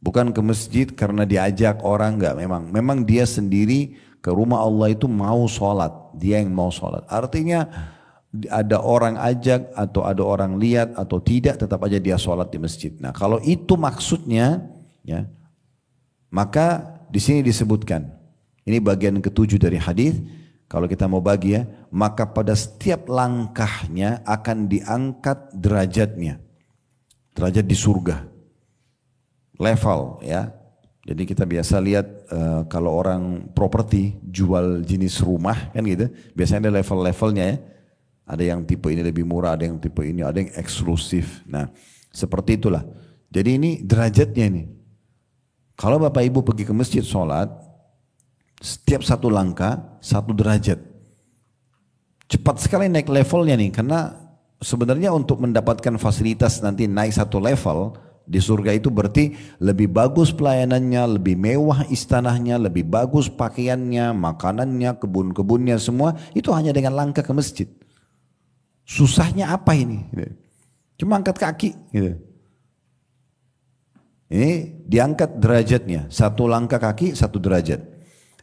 Bukan ke masjid karena diajak orang, enggak. Memang dia sendiri ke rumah Allah itu mau sholat, dia yang mau sholat. Artinya ada orang ajak atau ada orang lihat atau tidak, tetap aja dia sholat di masjid. Nah kalau itu maksudnya, ya, maka di sini disebutkan, ini bagian ke-7 dari hadis. Kalau kita mau bagi ya, maka pada setiap langkahnya akan diangkat derajatnya, derajat di surga, level ya. Jadi kita biasa lihat kalau orang properti jual jenis rumah kan gitu, biasanya ada level-levelnya ya. Ada yang tipe ini lebih murah, ada yang tipe ini, ada yang eksklusif. Nah, seperti itulah. Jadi ini derajatnya ini. Kalau Bapak Ibu pergi ke masjid sholat, setiap satu langkah, satu derajat. Cepat sekali naik levelnya nih, karena sebenarnya untuk mendapatkan fasilitas nanti naik satu level, di surga itu berarti lebih bagus pelayanannya, lebih mewah istanahnya, lebih bagus pakaiannya, makanannya, kebun-kebunnya semua. Itu hanya dengan langkah ke masjid. Susahnya apa ini? Cuma angkat kaki. Gitu. Ini diangkat derajatnya. Satu langkah kaki, satu derajat.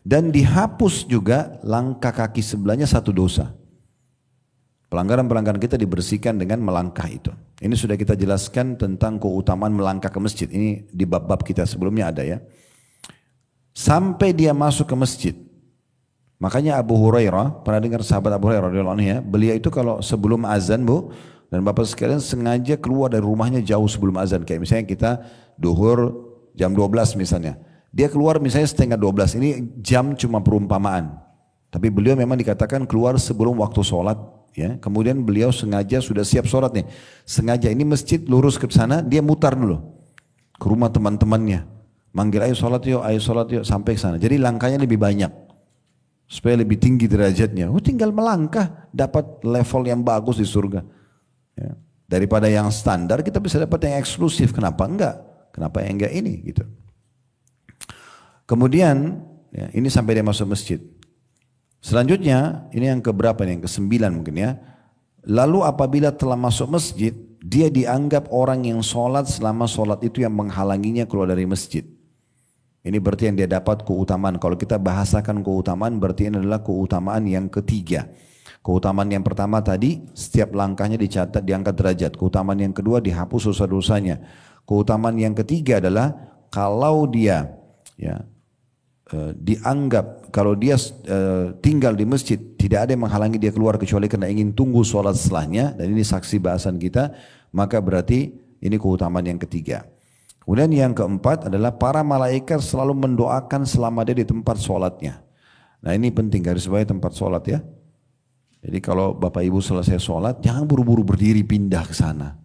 Dan dihapus juga langkah kaki sebelahnya satu dosa. Pelanggaran-pelanggaran kita dibersihkan dengan melangkah itu. Ini sudah kita jelaskan tentang keutamaan melangkah ke masjid. Ini di bab-bab kita sebelumnya ada ya. Sampai dia masuk ke masjid. Makanya Abu Hurairah, pernah dengar sahabat Abu Hurairah radhiyallahu anhu ya, beliau itu kalau sebelum azan Bu, dan Bapak sekalian sengaja keluar dari rumahnya jauh sebelum azan. Kayak misalnya kita duhur jam 12 misalnya. Dia keluar misalnya setengah 12, ini jam cuma perumpamaan. Tapi beliau memang dikatakan keluar sebelum waktu sholat. Ya, kemudian beliau sengaja sudah siap sholat nih. Sengaja ini masjid lurus ke sana, dia mutar dulu. Ke rumah teman-temannya. Manggil ayo sholat yuk, sampai ke sana. Jadi langkahnya lebih banyak. Supaya lebih tinggi derajatnya. Tinggal melangkah, dapat level yang bagus di surga. Ya. Daripada yang standar, kita bisa dapat yang eksklusif. Kenapa enggak? Kenapa yang enggak ini? Gitu. Kemudian, ya, ini sampai dia masuk masjid. Selanjutnya, ini yang keberapa nih? Yang ke-9 mungkin ya. Lalu apabila telah masuk masjid, dia dianggap orang yang sholat selama sholat itu yang menghalanginya keluar dari masjid. Ini berarti yang dia dapat keutamaan. Kalau kita bahasakan keutamaan, berarti ini adalah keutamaan yang ketiga. Keutamaan yang pertama tadi, setiap langkahnya dicatat, diangkat derajat. Keutamaan yang kedua, dihapus dosa-dosanya. Keutamaan yang ketiga adalah, kalau dia ya, dianggap kalau dia tinggal di masjid tidak ada yang menghalangi dia keluar kecuali karena ingin tunggu sholat setelahnya, dan ini saksi bahasan kita, maka berarti ini keutamaan yang ketiga. Kemudian yang keempat adalah para malaikat selalu mendoakan selama dia di tempat sholatnya. Nah ini penting, garis bawahi tempat sholat ya. Jadi kalau Bapak Ibu selesai sholat, jangan buru-buru berdiri pindah ke sana,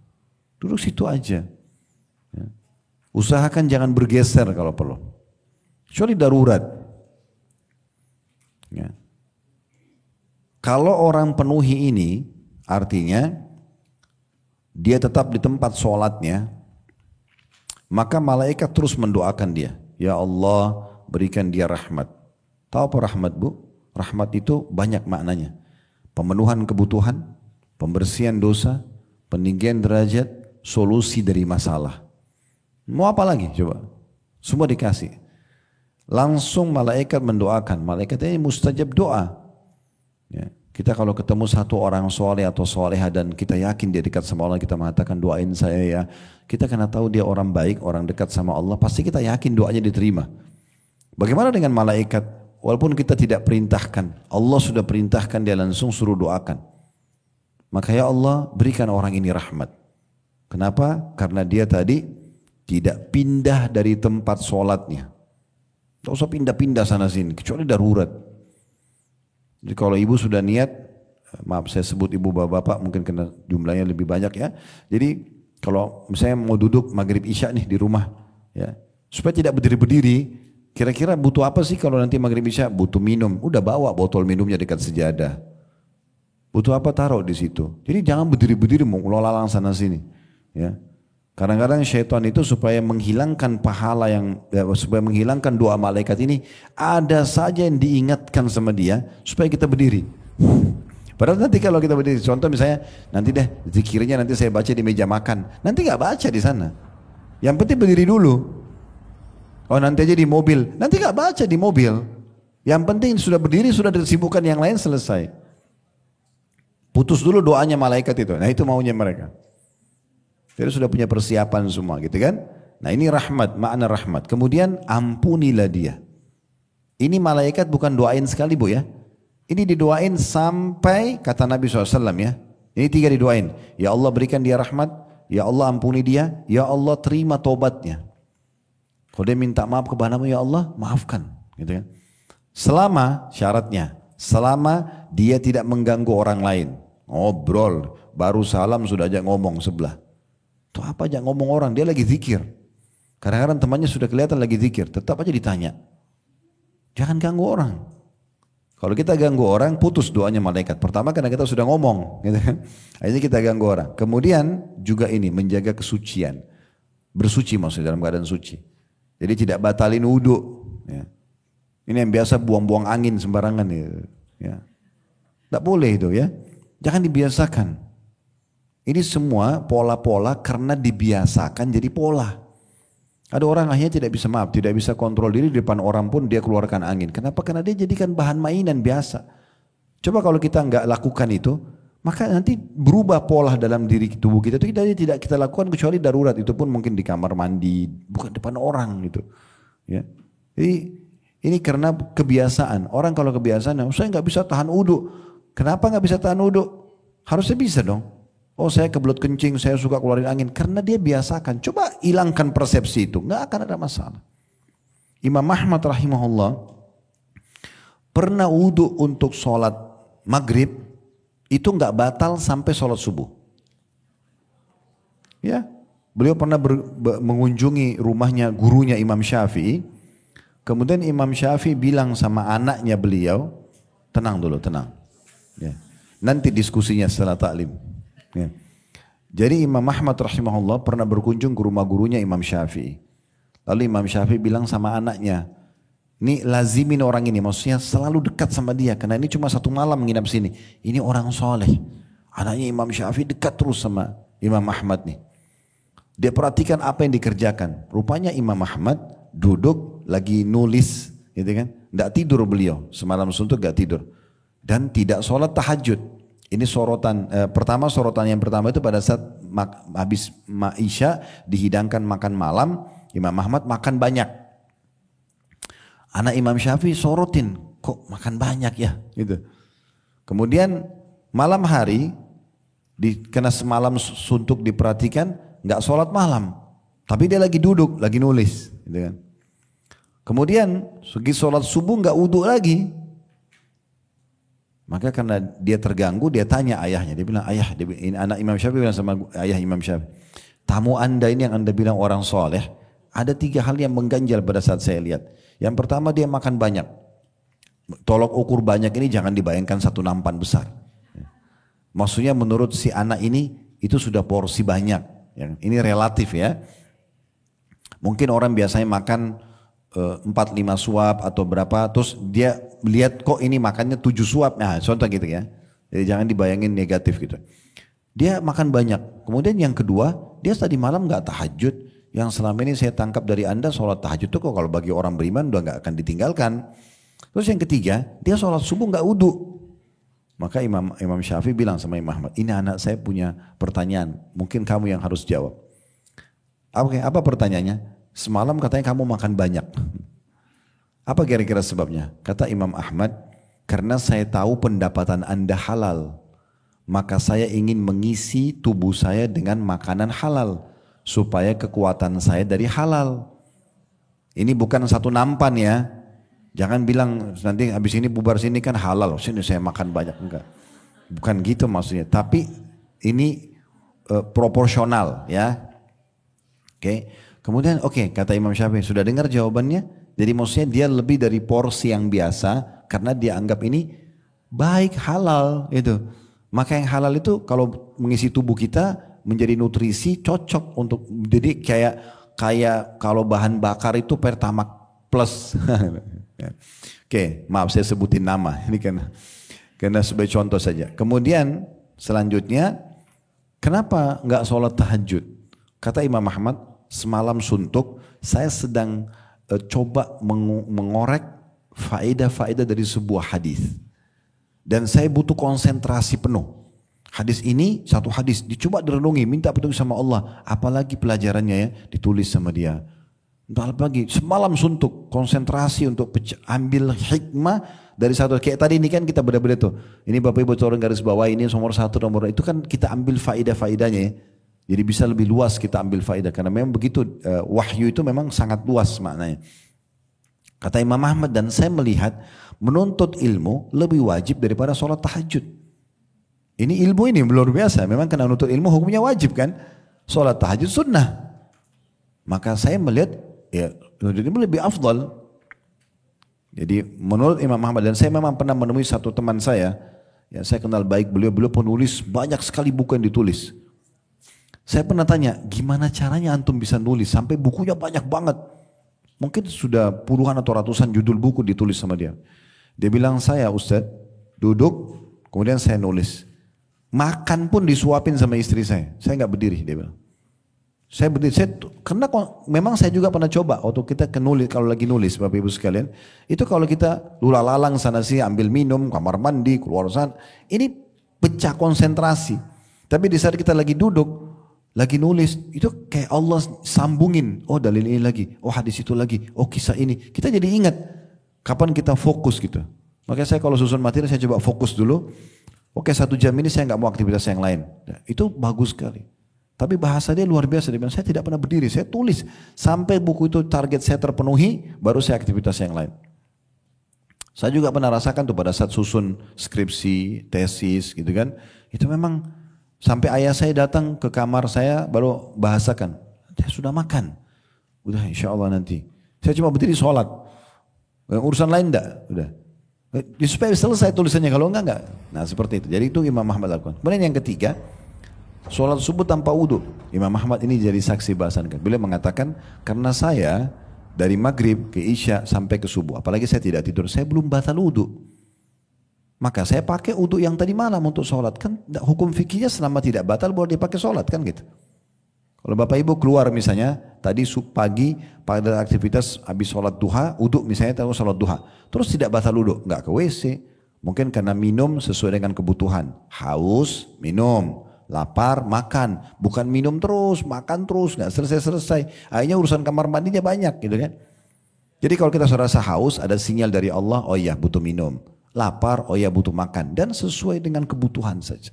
duduk situ aja ya. Usahakan jangan bergeser kalau perlu, kecuali darurat. Ya. Kalau orang penuhi ini, artinya dia tetap di tempat sholatnya, maka malaikat terus mendoakan dia. Ya Allah, berikan dia rahmat. Tahu apa rahmat Bu? Rahmat itu banyak maknanya. Pemenuhan kebutuhan, pembersihan dosa, peninggian derajat, solusi dari masalah. Mau apa lagi coba? Semua dikasih. Langsung malaikat mendoakan. Malaikat ini mustajab doa. Ya. Kita kalau ketemu satu orang soleh atau soleha dan kita yakin dia dekat sama Allah, kita mengatakan doain saya ya. Kita karena tahu dia orang baik, orang dekat sama Allah, pasti kita yakin doanya diterima. Bagaimana dengan malaikat? Walaupun kita tidak perintahkan, Allah sudah perintahkan, dia langsung suruh doakan. Maka ya Allah, berikan orang ini rahmat. Kenapa? Karena dia tadi tidak pindah dari tempat sholatnya. Tidak usah pindah-pindah sana sini, kecuali darurat. Jadi kalau ibu sudah niat, maaf saya sebut ibu bapak-bapak mungkin kena jumlahnya lebih banyak ya. Jadi kalau misalnya mau duduk maghrib isya nih di rumah, ya supaya tidak berdiri-berdiri, kira-kira butuh apa sih kalau nanti maghrib isya? Butuh minum, udah bawa botol minumnya dekat sejadah. Butuh apa, taruh di situ. Jadi jangan berdiri-berdiri mau lalang sana sini, ya. Kadang-kadang syaitan itu supaya menghilangkan pahala supaya menghilangkan doa malaikat ini, ada saja yang diingatkan sama dia supaya kita berdiri. Padahal nanti kalau kita berdiri, contoh misalnya nanti deh zikirnya nanti saya baca di meja makan, nanti nggak baca di sana. Yang penting berdiri dulu. Oh nanti aja di mobil, nanti nggak baca di mobil. Yang penting sudah berdiri, sudah disibukkan yang lain, selesai. Putus dulu doanya malaikat itu. Nah itu maunya mereka. Jadi sudah punya persiapan semua gitu kan. Nah ini rahmat, makna rahmat. Kemudian ampunilah dia. Ini malaikat bukan doain sekali Bu ya. Ini didoain sampai kata Nabi SAW ya. Ini 3 didoain. Ya Allah berikan dia rahmat. Ya Allah ampuni dia. Ya Allah terima tobatnya. Kalau dia minta maaf kepadamu, ya Allah, maafkan. Gitu kan. Syaratnya, selama dia tidak mengganggu orang lain. Ngobrol, baru salam sudah aja ngomong sebelah. Tuh apa aja ngomong orang, dia lagi zikir. Kadang-kadang temannya sudah kelihatan lagi zikir, tetap aja ditanya. Jangan ganggu orang. Kalau kita ganggu orang, putus doanya malaikat. Pertama karena kita sudah ngomong. Gitu kan. Akhirnya kita ganggu orang. Kemudian juga ini, menjaga kesucian. Bersuci maksudnya dalam keadaan suci. Jadi tidak batalin wudhu. Ya. Ini yang biasa buang-buang angin sembarangan. Ya. Tidak boleh itu ya. Jangan dibiasakan. Ini semua pola-pola karena dibiasakan jadi pola. Ada orang akhirnya tidak bisa maaf, tidak bisa kontrol diri di depan orang pun dia keluarkan angin. Kenapa? Karena dia jadikan bahan mainan biasa. Coba kalau kita nggak lakukan itu, maka nanti berubah pola dalam diri tubuh kita. Itu tidak kita lakukan kecuali darurat. Itu pun mungkin di kamar mandi, bukan depan orang gitu. Ya. Jadi ini karena kebiasaan. Orang kalau kebiasaan, saya nggak bisa tahan wudhu. Kenapa nggak bisa tahan wudhu? Harusnya bisa dong. Oh saya kebelut kencing, saya suka keluarin angin. Karena dia biasakan. Coba hilangkan persepsi itu. Nggak akan ada masalah. Imam Ahmad rahimahullah pernah wudhu untuk sholat maghrib. Itu nggak batal sampai sholat subuh. Ya, beliau pernah mengunjungi rumahnya gurunya Imam Syafi'i. Kemudian Imam Syafi'i bilang sama anaknya beliau, tenang dulu, tenang. Ya. Nanti diskusinya setelah taklim. Ya. Jadi Imam Ahmad rahimahullah pernah berkunjung ke rumah gurunya Imam Syafi'i. Lalu Imam Syafi'i bilang sama anaknya, ini lazimin orang ini, maksudnya selalu dekat sama dia. Karena ini cuma satu malam nginap sini. Ini orang soleh. Anaknya Imam Syafi'i dekat terus sama Imam Ahmad nih. Dia perhatikan apa yang dikerjakan. Rupanya Imam Ahmad duduk lagi nulis, gitu kan? Nggak tidur beliau, semalam suntuk nggak tidur. Dan tidak sholat tahajud. Ini sorotan, sorotan yang pertama itu pada saat habis Isya dihidangkan makan malam, Imam Ahmad makan banyak. Anak Imam Syafi'i sorotin, kok makan banyak ya? Gitu. Kemudian malam hari, karena semalam suntuk diperhatikan, nggak sholat malam, tapi dia lagi duduk, lagi nulis. Gitu kan. Kemudian segi sholat subuh nggak wudhu lagi. Maka karena dia terganggu, dia tanya ayahnya. Dia bilang, ayah, ini anak Imam Syafi'i bilang sama ayah Imam Syafi'i, tamu anda ini yang anda bilang orang soleh, ada 3 hal yang mengganjal pada saat saya lihat. Yang pertama dia makan banyak. Tolok ukur banyak ini jangan dibayangkan satu nampan besar. Maksudnya menurut si anak ini itu sudah porsi banyak. Ini relatif ya. Mungkin orang biasanya makan 4-5 suap atau berapa, terus dia lihat kok ini makannya 7 suap, nah contoh gitu ya. Jadi jangan dibayangin negatif gitu. Dia makan banyak. Kemudian yang kedua, dia tadi malam nggak tahajud. Yang selama ini saya tangkap dari anda sholat tahajud itu kok kalau bagi orang beriman udah nggak akan ditinggalkan. Terus yang ketiga, dia sholat subuh nggak wudhu. Maka Imam Syafi'i bilang sama Imam Ahmad, ini anak saya punya pertanyaan, mungkin kamu yang harus jawab. Oke, apa pertanyaannya? Semalam katanya kamu makan banyak. Apa kira-kira sebabnya? Kata Imam Ahmad, karena saya tahu pendapatan anda halal, maka saya ingin mengisi tubuh saya dengan makanan halal, supaya kekuatan saya dari halal. Ini bukan satu nampan ya. Jangan bilang nanti habis ini bubar sini kan halal, sini saya makan banyak, enggak. Bukan gitu maksudnya, tapi ini proporsional ya. Oke. Kemudian kata Imam Syafi'i, sudah dengar jawabannya? Jadi maksudnya dia lebih dari porsi yang biasa karena dia anggap ini baik, halal itu. Maka yang halal itu kalau mengisi tubuh kita menjadi nutrisi cocok untuk, jadi kayak kalau bahan bakar itu Pertamax Plus. Oke, maaf saya sebutin nama ini karena sebagai contoh saja. Kemudian selanjutnya, kenapa nggak sholat tahajud? Kata Imam Ahmad, semalam suntuk, saya sedang coba mengorek faedah-faedah dari sebuah hadis. Dan saya butuh konsentrasi penuh. Hadis ini, satu hadis, dicoba direnungi, minta petunjuk sama Allah. Apalagi pelajarannya ya, ditulis sama dia. Entah pagi, semalam suntuk, konsentrasi untuk ambil hikmah dari satu. Kayak tadi ini kan kita beda-beda tuh. Ini Bapak Ibu tolong garis bawah, ini nomor 1, nomor 2. Itu kan kita ambil faedah-faedahnya ya. Jadi bisa lebih luas kita ambil faedah. Karena memang begitu, wahyu itu memang sangat luas maknanya. Kata Imam Ahmad, dan saya melihat menuntut ilmu lebih wajib daripada sholat tahajud. Ini ilmu ini luar biasa. Memang karena menuntut ilmu hukumnya wajib kan. Sholat tahajud sunnah. Maka saya melihat ya ilmu lebih afdal. Jadi menurut Imam Ahmad, dan saya memang pernah menemui satu teman saya. Ya, saya kenal baik beliau penulis banyak sekali buku yang ditulis. Saya pernah tanya, gimana caranya antum bisa nulis sampai bukunya banyak banget. Mungkin sudah puluhan atau ratusan judul buku ditulis sama dia. Dia bilang, saya Ustadz duduk kemudian saya nulis. Makan pun disuapin sama istri saya nggak berdiri, dia bilang. Saya berdiri, karena memang saya juga pernah coba waktu kita nulis, kalau lagi nulis Bapak Ibu sekalian, itu kalau kita lulalang sana sih ambil minum, kamar mandi, keluar sana, ini pecah konsentrasi. Tapi di saat kita lagi duduk, lagi nulis, itu kayak Allah sambungin, oh dalil ini lagi, oh hadis itu lagi, oh kisah ini. Kita jadi ingat kapan kita fokus gitu. Makanya saya kalau susun materi saya coba fokus dulu. Oke 1 jam ini saya nggak mau aktivitas yang lain. Nah, itu bagus sekali. Tapi bahasa dia luar biasa. Dia bilang, saya tidak pernah berdiri, saya tulis. Sampai buku itu target saya terpenuhi, baru saya aktivitas yang lain. Saya juga pernah rasakan tuh pada saat susun skripsi, tesis gitu kan. Itu memang sampai ayah saya datang ke kamar saya baru bahasakan. Dia sudah makan. Udah insya Allah nanti. Saya cuma berdiri sholat. Urusan lain enggak. Udah. Supaya selesai tulisannya, kalau enggak. Nah seperti itu. Jadi itu Imam Ahmad lakukan. Kemudian yang ketiga, sholat subuh tanpa wudu. Imam Ahmad ini jadi saksi bahasan. Beliau mengatakan, karena saya dari maghrib ke isya sampai ke subuh, apalagi saya tidak tidur, saya belum batal wudu. Maka saya pakai wudu yang tadi malam untuk sholat. Kan hukum fikihnya selama tidak batal boleh dipakai sholat kan gitu. Kalau Bapak Ibu keluar misalnya, tadi pagi pada aktivitas habis sholat duha, wudu misalnya tahu sholat duha, terus tidak batal wudu, nggak ke WC, mungkin karena minum sesuai dengan kebutuhan, haus minum, lapar makan, bukan minum terus, makan terus, nggak selesai-selesai, akhirnya urusan kamar mandinya banyak gitu kan. Jadi kalau kita rasa haus, ada sinyal dari Allah, oh iya butuh minum, lapar, oh iya butuh makan, dan sesuai dengan kebutuhan saja.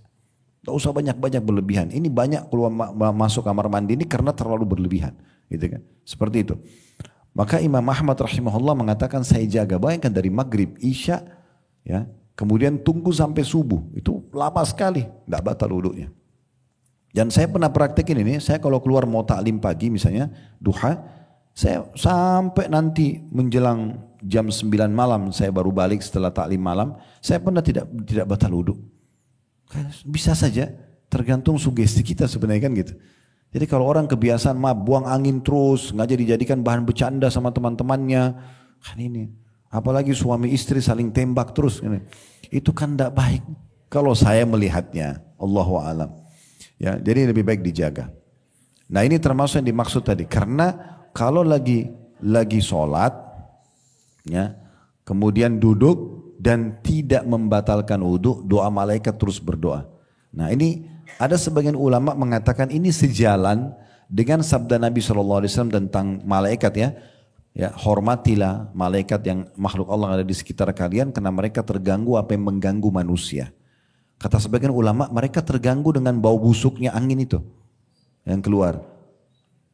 Tidak usah banyak-banyak berlebihan. Ini banyak keluar masuk kamar mandi ini karena terlalu berlebihan, gitu kan? Seperti itu. Maka Imam Ahmad rahimahullah mengatakan saya jaga, bayangkan dari maghrib, isya, ya, kemudian tunggu sampai subuh, itu lama sekali, tidak batal wudunya. Dan saya pernah praktekin ini, saya kalau keluar mau taklim pagi misalnya, duha, saya sampai nanti menjelang jam 9 malam saya baru balik setelah taklim malam, saya pernah tidak batal wudu. Bisa saja, tergantung sugesti kita sebenarnya kan gitu. Jadi kalau orang kebiasaan buang angin terus, nggak dijadikan bahan bercanda sama teman-temannya, kan ini. Apalagi suami istri saling tembak terus, itu kan tidak baik. Kalau saya melihatnya, Allahu a'lam. Ya, jadi lebih baik dijaga. Nah ini termasuk yang dimaksud tadi, karena kalau lagi sholat, ya, kemudian duduk dan tidak membatalkan wudu, doa malaikat terus berdoa. Nah ini ada sebagian ulama mengatakan ini sejalan dengan sabda Nabi SAW tentang malaikat ya. Ya, hormatilah malaikat yang makhluk Allah yang ada di sekitar kalian karena mereka terganggu apa yang mengganggu manusia. Kata sebagian ulama mereka terganggu dengan bau busuknya angin itu yang keluar.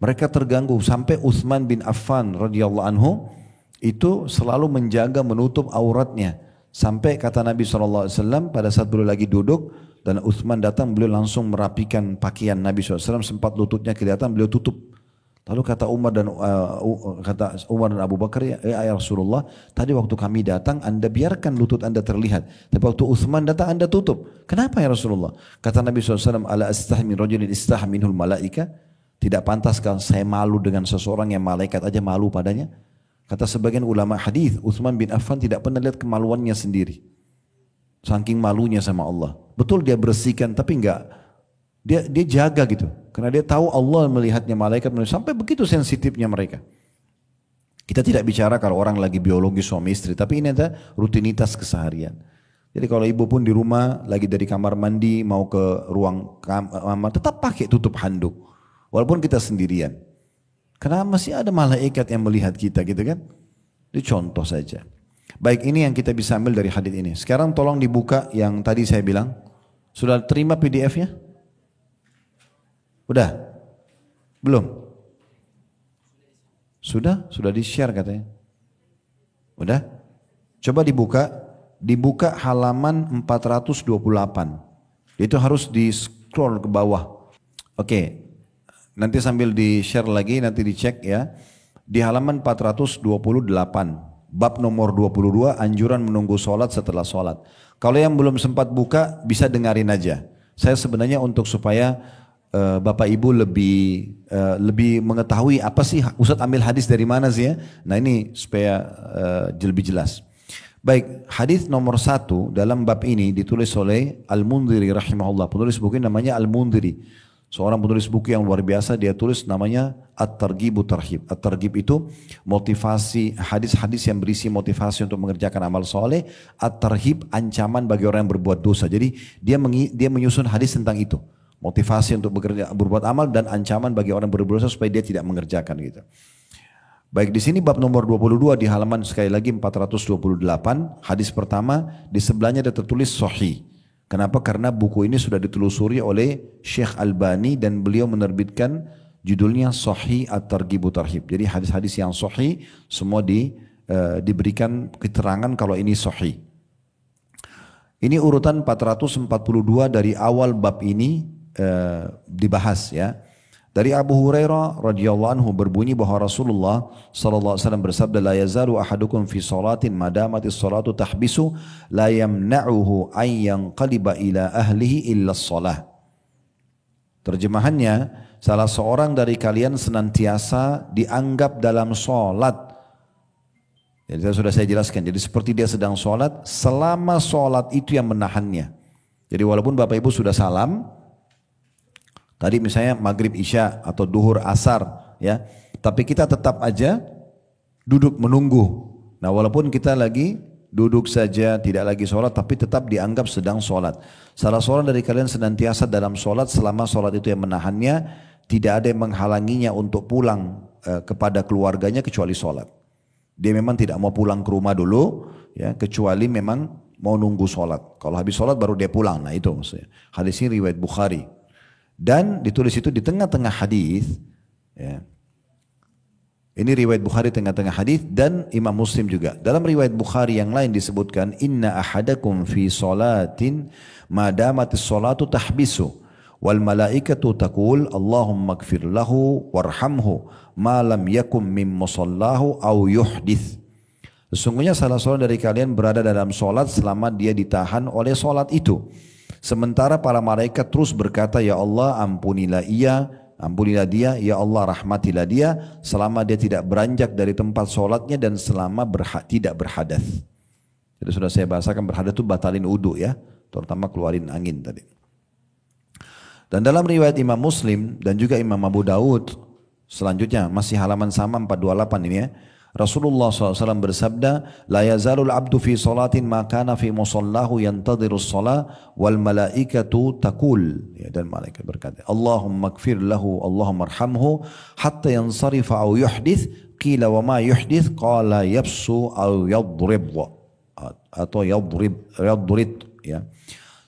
Mereka terganggu sampai Utsman bin Affan radhiyallahu anhu itu selalu menjaga menutup auratnya. Sampai kata Nabi SAW pada saat beliau lagi duduk dan Utsman datang, beliau langsung merapikan pakaian Nabi SAW, sempat lututnya kelihatan, beliau tutup. Lalu kata Umar dan Abu Bakar, ya Rasulullah, tadi waktu kami datang Anda biarkan lutut Anda terlihat, tapi waktu Utsman datang Anda tutup. Kenapa ya Rasulullah? Kata Nabi SAW, ala astahmi rajulin istahminul malaika, tidak pantas kalau saya malu dengan seseorang yang malaikat aja malu padanya. Kata sebagian ulama hadis, Utsman bin Affan tidak pernah lihat kemaluannya sendiri. Saking malunya sama Allah. Betul dia bersihkan tapi enggak. Dia jaga gitu. Karena dia tahu Allah melihatnya malaikat sampai begitu sensitifnya mereka. Kita tidak bicara kalau orang lagi biologi suami istri, tapi ini ada rutinitas keseharian. Jadi kalau ibu pun di rumah lagi dari kamar mandi mau ke ruang kamar, tetap pakai tutup handuk. Walaupun kita sendirian. Karena masih ada malaikat yang melihat kita gitu kan. Itu contoh saja. Baik, ini yang kita bisa ambil dari hadis ini. Sekarang tolong dibuka yang tadi saya bilang. Sudah terima PDF-nya? Udah? Belum? Sudah di-share katanya. Udah? Coba dibuka halaman 428. Itu harus di-scroll ke bawah. Oke, nanti sambil di-share lagi, nanti dicek ya. Di halaman 428, bab nomor 22, anjuran menunggu sholat setelah sholat. Kalau yang belum sempat buka, bisa dengarin aja. Saya sebenarnya untuk supaya Bapak Ibu lebih mengetahui apa sih Ustadz ambil hadis dari mana sih ya. Nah ini supaya lebih jelas. Baik, hadis nomor 1 dalam bab ini ditulis oleh Al-Mundhiri rahimahullah. Penulis buku ini namanya Al-Mundhiri. Seorang penulis buku yang luar biasa, dia tulis namanya At-Targhib Tarhib. At-Targhib itu motivasi, hadis-hadis yang berisi motivasi untuk mengerjakan amal soleh. At-Tarhib ancaman bagi orang yang berbuat dosa. Jadi dia menyusun hadis tentang itu. Motivasi untuk berbuat amal dan ancaman bagi orang yang berbuat dosa supaya dia tidak mengerjakan gitu. Baik, di sini bab nomor 22 di halaman sekali lagi 428, hadis pertama di sebelahnya ada tertulis sahih. Kenapa? Karena buku ini sudah ditelusuri oleh Syekh Albani dan beliau menerbitkan judulnya Sahih At-Targhib Tarhib. Jadi hadis-hadis yang sahih semua diberikan keterangan kalau ini sahih. Ini urutan 442 dari awal bab ini dibahas ya. Dari Abu Hurairah radhiyallahu anhu berbunyi bahwa Rasulullah sallallahu alaihi wasallam bersabda, la yazalu ahadukum fi salatin madamatis salatu tahbisu la yamna'uhu an yanqaliba ila ahlihi illa shalah. Terjemahannya, salah seorang dari kalian senantiasa dianggap dalam salat. Jadi sudah saya jelaskan, jadi seperti dia sedang salat, selama salat itu yang menahannya. Jadi walaupun Bapak Ibu sudah salam, tadi misalnya maghrib isya atau duhur asar ya, tapi kita tetap aja duduk menunggu. Nah walaupun kita lagi duduk saja tidak lagi sholat tapi tetap dianggap sedang sholat. Salah seorang dari kalian senantiasa dalam sholat selama sholat itu yang menahannya, tidak ada yang menghalanginya untuk pulang kepada keluarganya kecuali sholat. Dia memang tidak mau pulang ke rumah dulu ya, kecuali memang mau nunggu sholat. Kalau habis sholat baru dia pulang. Nah itu maksudnya. Hadis ini riwayat Bukhari. Dan ditulis itu di tengah-tengah hadis, ya. Ini riwayat Bukhari tengah-tengah hadis dan Imam Muslim juga. Dalam riwayat Bukhari yang lain disebutkan, Inna ahadakum fi salatin madamatis salatu tahbisu wal malaikatu taqul Allahumma ighfir lahu warhamhu ma lam yakum mim musallahu aw yuhdith. Sesungguhnya salah seorang dari kalian berada dalam solat selama dia ditahan oleh solat itu. Sementara para malaikat terus berkata, ya Allah ampunilah dia, ya Allah rahmatilah dia selama dia tidak beranjak dari tempat sholatnya dan selama tidak berhadas. Jadi sudah saya bahasakan berhadas itu batalin wudu ya, terutama keluarin angin tadi. Dan dalam riwayat Imam Muslim dan juga Imam Abu Daud, selanjutnya masih halaman sama 428 ini ya. Rasulullah SAW bersabda, la yazalul abdu fi salatin ma kana fi musallahu yantadhirus salah wal malaikatu taqul. Ya, dan malaikat berkata, Allahumma ighfir lahu, Allahumma arhamhu hatta yansarifa aw yuhdith. Qila wa ma yuhdith? Qala yabsu aw yadrib atau yadrib ya.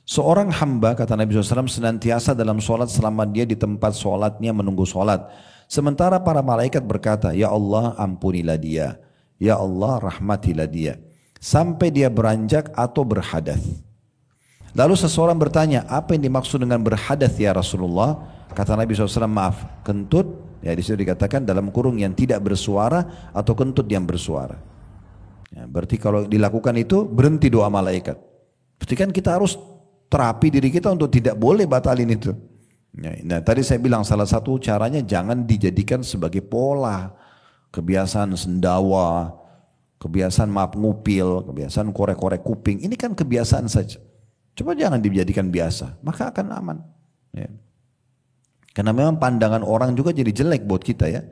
Seorang hamba, kata Nabi SAW, senantiasa dalam solat selama dia di tempat solatnya menunggu solat. Sementara para malaikat berkata, ya Allah ampunilah dia, ya Allah rahmatilah dia, sampai dia beranjak atau berhadas. Lalu seseorang bertanya, apa yang dimaksud dengan berhadas ya Rasulullah? Kata Nabi SAW, maaf, kentut, ya di situ dikatakan dalam kurung yang tidak bersuara atau kentut yang bersuara. Ya, berarti kalau dilakukan itu berhenti doa malaikat. Berarti kan kita harus terapi diri kita untuk tidak boleh batalin itu. Nah tadi saya bilang salah satu caranya jangan dijadikan sebagai pola. Kebiasaan sendawa, kebiasaan maaf ngupil, kebiasaan korek-korek kuping. Ini kan kebiasaan saja. Coba jangan dijadikan biasa, maka akan aman. Ya. Karena memang pandangan orang juga jadi jelek buat kita ya.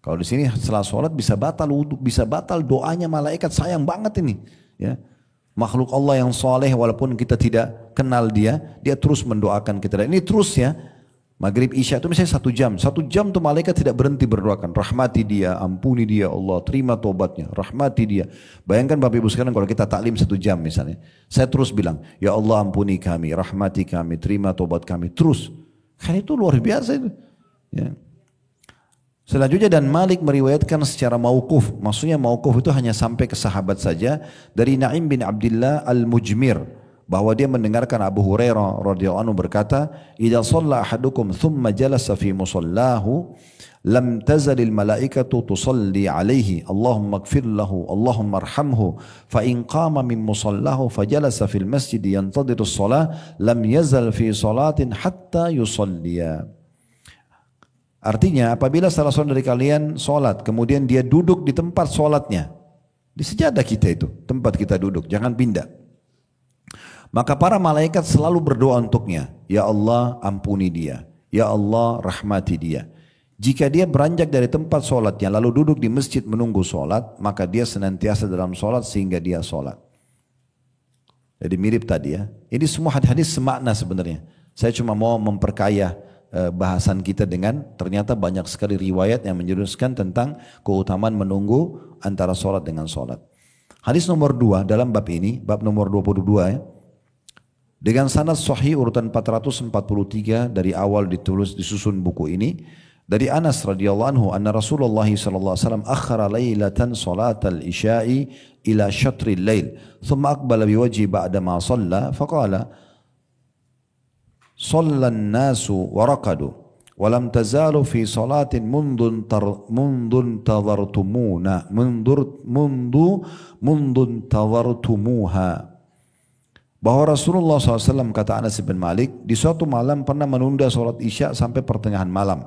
Kalau di sini setelah sholat bisa batal wudu, bisa batal doanya malaikat, sayang banget ini. Ya. Makhluk Allah yang soleh walaupun kita tidak kenal dia terus mendoakan kita. Dan ini terus ya, maghrib isya itu misalnya 1 jam tuh malaikat tidak berhenti berdoakan. Rahmati dia, ampuni dia Allah, terima tobatnya, rahmati dia. Bayangkan Bapak Ibu sekalian kalau kita taklim 1 jam misalnya. Saya terus bilang, ya Allah ampuni kami, rahmati kami, terima tobat kami. Terus. Kan itu luar biasa itu. Ya. Selanjutnya dan Malik meriwayatkan secara mauquf. Maksudnya mauquf itu hanya sampai ke sahabat saja. Dari Na'im bin Abdullah al-Mujmir. Bahwa dia mendengarkan Abu Hurairah radhiyallahu anhu berkata, "Idza shalla ahadukum thumma jalasa fi musallahu, lam tazalil malaikatu tusalli alaihi, Allahumma ighfir lahu, Allahumma arhamhu, fa in qama min musallahu fajalasa fil masjid yantadiru as-shalah, lam yazal fi salatin hatta yusalliya." Artinya apabila salah seorang dari kalian sholat, kemudian dia duduk di tempat sholatnya, di sejadah kita itu, tempat kita duduk, jangan pindah. Maka para malaikat selalu berdoa untuknya, ya Allah ampuni dia, ya Allah rahmati dia. Jika dia beranjak dari tempat sholatnya lalu duduk di masjid menunggu sholat, maka dia senantiasa dalam sholat sehingga dia sholat. Jadi mirip tadi ya. Ini semua hadis semakna sebenarnya. Saya cuma mau memperkaya bahasan kita dengan ternyata banyak sekali riwayat yang menjelaskan tentang keutamaan menunggu antara sholat dengan sholat. Hadis nomor 2 dalam bab ini, bab nomor 22 ya. Dengan sanad sahih urutan 443 dari awal disusun buku ini. Dari Anas radhiyallahu anhu anna Rasulullah sallallahu alaihi wasallam akhara lailatan salatal isya'i ila syatril lail thumma aqbala biwajhi ba'da ma shalla faqala صلى الناس ورقدوا ولم تزالوا في صلاة منذ انتظرتموها. Bahwa Rasulullah SAW kata Anas bin Malik di suatu malam pernah menunda sholat isya sampai pertengahan malam.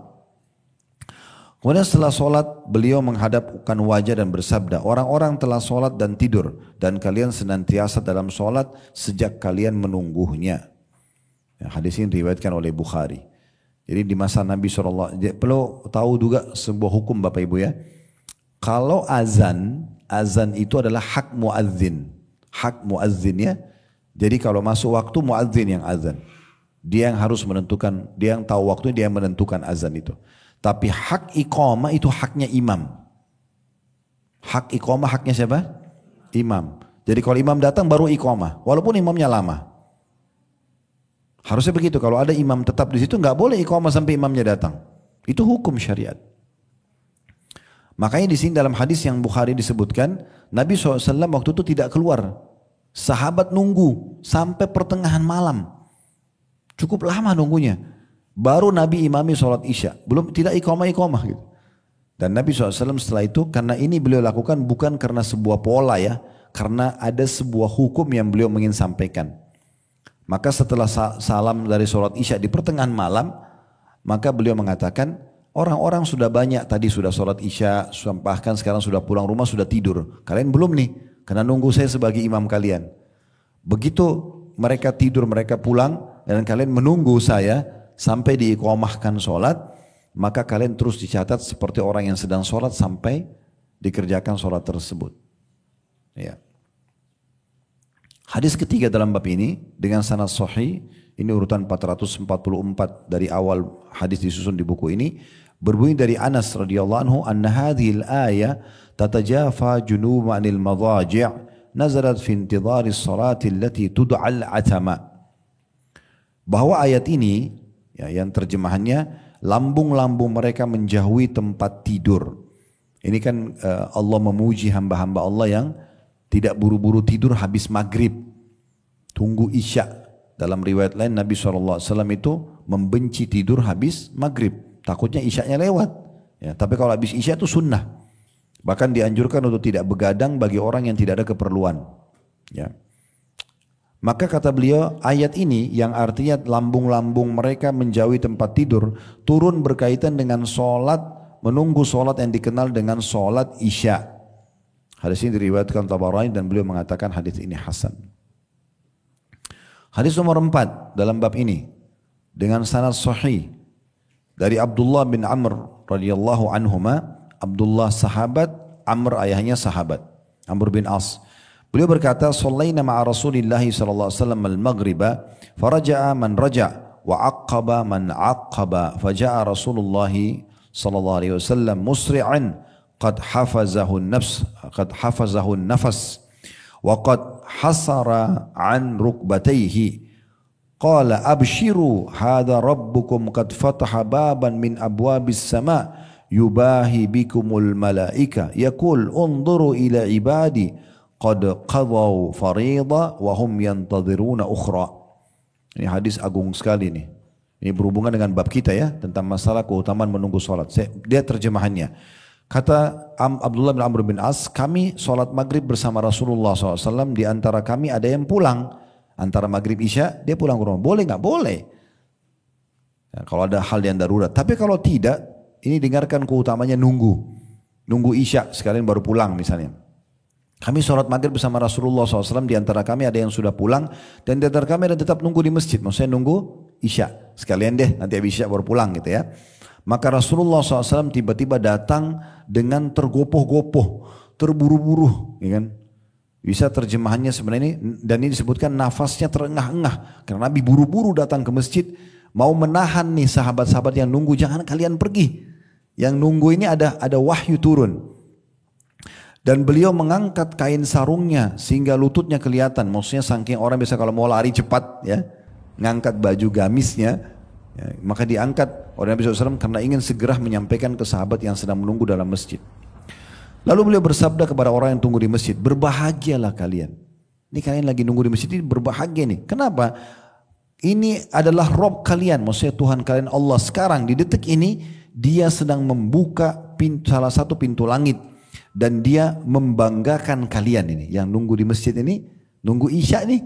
Kemudian setelah sholat beliau menghadapkan wajah dan bersabda, orang-orang telah sholat dan tidur dan kalian senantiasa dalam sholat sejak kalian menunggunya. Hadis ini diriwayatkan oleh Bukhari. Jadi di masa Nabi SAW, perlu tahu juga sebuah hukum Bapak Ibu ya. Kalau azan itu adalah hak muadzin. Hak muadzin ya. Jadi kalau masuk waktu muadzin yang azan. Dia yang harus menentukan, dia yang tahu waktu, dia yang menentukan azan itu. Tapi hak iqamah itu haknya imam. Hak iqamah haknya siapa? Imam. Jadi kalau imam datang baru iqamah. Walaupun imamnya lama. Harusnya begitu, kalau ada imam tetap di situ nggak boleh iqamah sampai imamnya datang. Itu hukum syariat. Makanya di sini dalam hadis yang Bukhari disebutkan, Nabi SAW waktu itu tidak keluar. Sahabat nunggu sampai pertengahan malam. Cukup lama nunggunya. Baru Nabi imami sholat isya. Belum, tidak iqamah gitu. Dan Nabi SAW setelah itu, karena ini beliau lakukan bukan karena sebuah pola ya. Karena ada sebuah hukum yang beliau ingin sampaikan. Maka setelah salam dari sholat isya di pertengahan malam, maka beliau mengatakan, orang-orang sudah banyak tadi sudah sholat isya, bahkan sekarang sudah pulang rumah, sudah tidur. Kalian belum nih, karena nunggu saya sebagai imam kalian. Begitu mereka tidur, mereka pulang, dan kalian menunggu saya sampai diiqamahkan sholat, maka kalian terus dicatat seperti orang yang sedang sholat sampai dikerjakan sholat tersebut. Ya. Hadis ketiga dalam bab ini dengan sanad sahih, ini urutan 444 dari awal hadis disusun di buku ini, berbunyi dari Anas radhiyallahu anhu anna hadhil ayah tatajafa junub 'anil madaji' nazalat fi intidhari as-salati allati tud'al atama. Bahwa ayat ini ya, yang terjemahannya lambung-lambung mereka menjauhi tempat tidur. Ini kan Allah memuji hamba-hamba Allah yang tidak buru-buru tidur habis maghrib, tunggu isya. Dalam riwayat lain Nabi SAW itu membenci tidur habis maghrib, takutnya isyanya lewat. Ya, tapi kalau habis isya itu sunnah. Bahkan dianjurkan untuk tidak begadang bagi orang yang tidak ada keperluan. Ya. Maka kata beliau, ayat ini yang artinya lambung-lambung mereka menjauhi tempat tidur, turun berkaitan dengan sholat, menunggu sholat yang dikenal dengan sholat isya. Hadis ini diriwayatkan Tabarani dan beliau mengatakan hadis ini hasan. Hadis nomor 4 dalam bab ini dengan sanad sahih dari Abdullah bin Amr radhiyallahu anhuma. Abdullah sahabat, Amr ayahnya sahabat, Amr bin As. Beliau berkata, "Shallaina ma'a Rasulillah sallallahu alaihi wasallam al-maghriba, faraja'a man raja' wa aqaba man aqaba, faja'a Rasulullah sallallahu alaihi wasallam musri'an qad hafazahu an-nafas wa qad hasara an rukbatayhi Qala abshiru hadha rabbukum qad fataha baban min abwabis sama yubahi bikumul malaika yaqul unzuru ila ibadi qad qadaw farida wa hum yantadhiruna ukhra. Ini hadis agung sekali nih. Ini berhubungan dengan bab kita ya, tentang masalah keutamaan menunggu salat. Dia terjemahannya. Kata Abdullah bin Amr bin As, kami salat maghrib bersama Rasulullah SAW, di antara kami ada yang pulang. Antara maghrib isya, dia pulang ke rumah. Boleh nggak? Boleh. Ya, kalau ada hal yang darurat. Tapi kalau tidak, ini dengarkan keutamanya nunggu. Nunggu isya, sekalian baru pulang misalnya. Kami sholat maghrib bersama Rasulullah SAW, di antara kami ada yang sudah pulang, dan di antara kami ada tetap nunggu di masjid. Maksudnya nunggu isya. Sekalian deh, nanti habis isya baru pulang gitu ya. Maka Rasulullah SAW tiba-tiba datang dengan tergopoh-gopoh, terburu-buru. Ya kan? Bisa terjemahannya sebenarnya ini, dan ini disebutkan nafasnya terengah-engah. Karena Nabi buru-buru datang ke masjid, mau menahan nih sahabat-sahabat yang nunggu, jangan kalian pergi. Yang nunggu ini ada wahyu turun. Dan beliau mengangkat kain sarungnya sehingga lututnya kelihatan. Maksudnya saking orang biasa kalau mau lari cepat ya, ngangkat baju gamisnya, ya, maka diangkat oleh Nabi SAW karena ingin segera menyampaikan ke sahabat yang sedang menunggu dalam masjid. Lalu beliau bersabda kepada orang yang tunggu di masjid, berbahagialah kalian. Ini kalian lagi nunggu di masjid ini berbahagia nih. Kenapa? Ini adalah Rob kalian, maksudnya Tuhan kalian Allah. Sekarang di detik ini dia sedang membuka salah satu pintu langit. Dan dia membanggakan kalian ini. Yang nunggu di masjid ini, nunggu isya nih.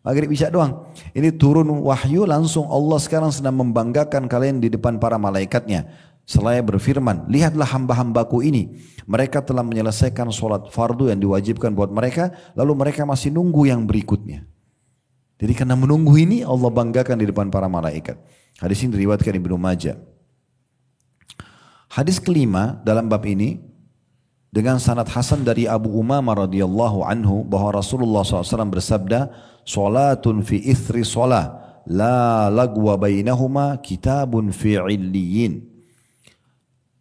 Maghrib isya doang. Ini turun wahyu langsung Allah sekarang sedang membanggakan kalian di depan para malaikatnya. Seraya berfirman, lihatlah hamba-hambaku ini. Mereka telah menyelesaikan sholat fardu yang diwajibkan buat mereka. Lalu mereka masih nunggu yang berikutnya. Jadi karena menunggu ini Allah banggakan di depan para malaikat. Hadis ini diriwayatkan Ibnu Majah. Hadis kelima dalam bab ini. Dengan sanad hasan dari Abu Umamah radhiyallahu anhu. Bahwa Rasulullah SAW bersabda. Salatun fi ithri salah. La lagwa bainahuma kitabun fi illiyin.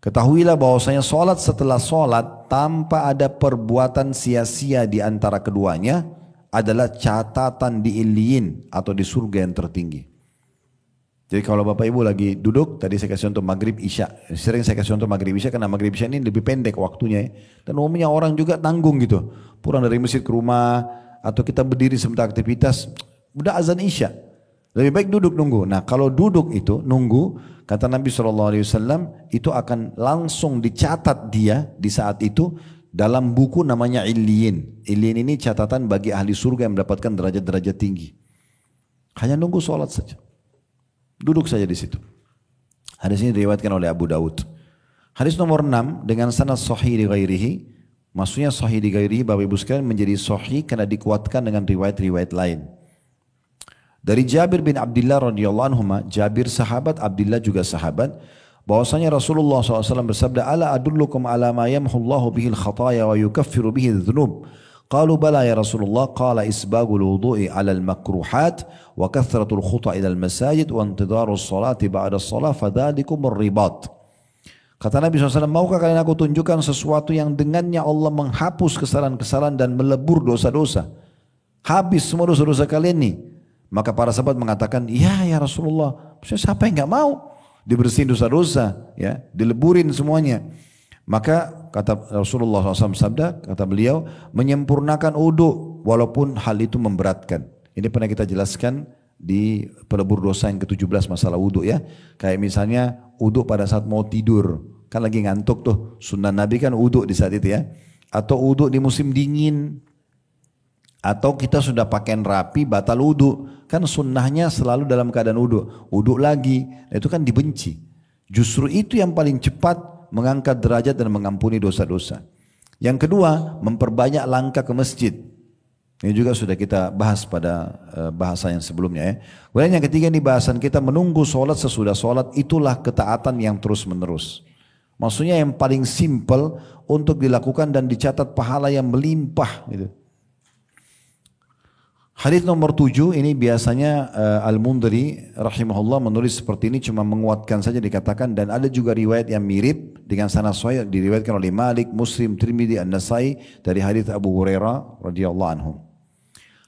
Ketahuilah bahwasanya solat setelah solat tanpa ada perbuatan sia-sia di antara keduanya adalah catatan di Illiyin atau di surga yang tertinggi. Jadi kalau Bapak Ibu lagi duduk, tadi saya kasih contoh maghrib isya. Sering saya kasih contoh maghrib isya karena maghrib isya ini lebih pendek waktunya ya. Dan umumnya orang juga tanggung gitu. Pulang dari masjid ke rumah atau kita berdiri sebentar aktivitas, udah azan isya. Lebih baik duduk nunggu. Nah kalau duduk itu nunggu, kata Nabi SAW itu akan langsung dicatat dia di saat itu dalam buku namanya Illiyin. Illiyin ini catatan bagi ahli surga yang mendapatkan derajat-derajat tinggi. Hanya nunggu sholat saja. Duduk saja di situ. Hadis ini diriwayatkan oleh Abu Daud. Hadis nomor 6 dengan sanad sahih di ghairihi. Maksudnya sahih di ghairihi Bapak Ibu sekalian menjadi sahih karena dikuatkan dengan riwayat-riwayat lain. Dari Jabir bin Abdullah radhiyallahu anhu, Jabir sahabat, Abdullah juga sahabat, bahwasanya Rasulullah SAW bersabda, "Ala adullukum ala ma yamhullahu bihil khataya wa yukaffiru bihil dhunub." Qalu bala ya Rasulullah, qala isbagul wudu'i ala al-makruhat wa kathratul khuta ila al-masajid wa intidarus salati ba'da as-salah fadhalikumur ribat. Kata Nabi SAW, maukah kalian aku tunjukkan sesuatu yang dengannya Allah menghapus kesalahan-kesalahan dan melebur dosa-dosa? Habis semua dosa-dosa kalian nih. Maka para sahabat mengatakan, ya Rasulullah, siapa yang nggak mau dibersihin dosa-dosa, ya, dileburin semuanya. Maka kata Rasulullah SAW sabda, kata beliau, menyempurnakan wudu walaupun hal itu memberatkan. Ini pernah kita jelaskan di pelebur dosa yang ke-17 masalah wudu ya. Kayak misalnya wudu pada saat mau tidur, kan lagi ngantuk tuh. Sunnah Nabi kan wudu di saat itu ya. Atau wudu di musim dingin. Atau kita sudah pakaian rapi batal wudu, kan sunnahnya selalu dalam keadaan wudu, wudu lagi, itu kan dibenci. Justru itu yang paling cepat mengangkat derajat dan mengampuni dosa-dosa. Yang kedua, memperbanyak langkah ke masjid. Ini juga sudah kita bahas pada bahasa yang sebelumnya ya. Kemudian yang ketiga ini bahasan kita menunggu sholat sesudah sholat, itulah ketaatan yang terus menerus. Maksudnya yang paling simple untuk dilakukan dan dicatat pahala yang melimpah gitu. Hadis nomor 7 ini biasanya Al-Mundhiri rahimahullah menulis seperti ini, cuma menguatkan saja dikatakan, dan ada juga riwayat yang mirip dengan sanad sahih diriwayatkan oleh Malik, Muslim, Tirmidzi, An-Nasai dari hadis Abu Hurairah radhiyallahu anhu.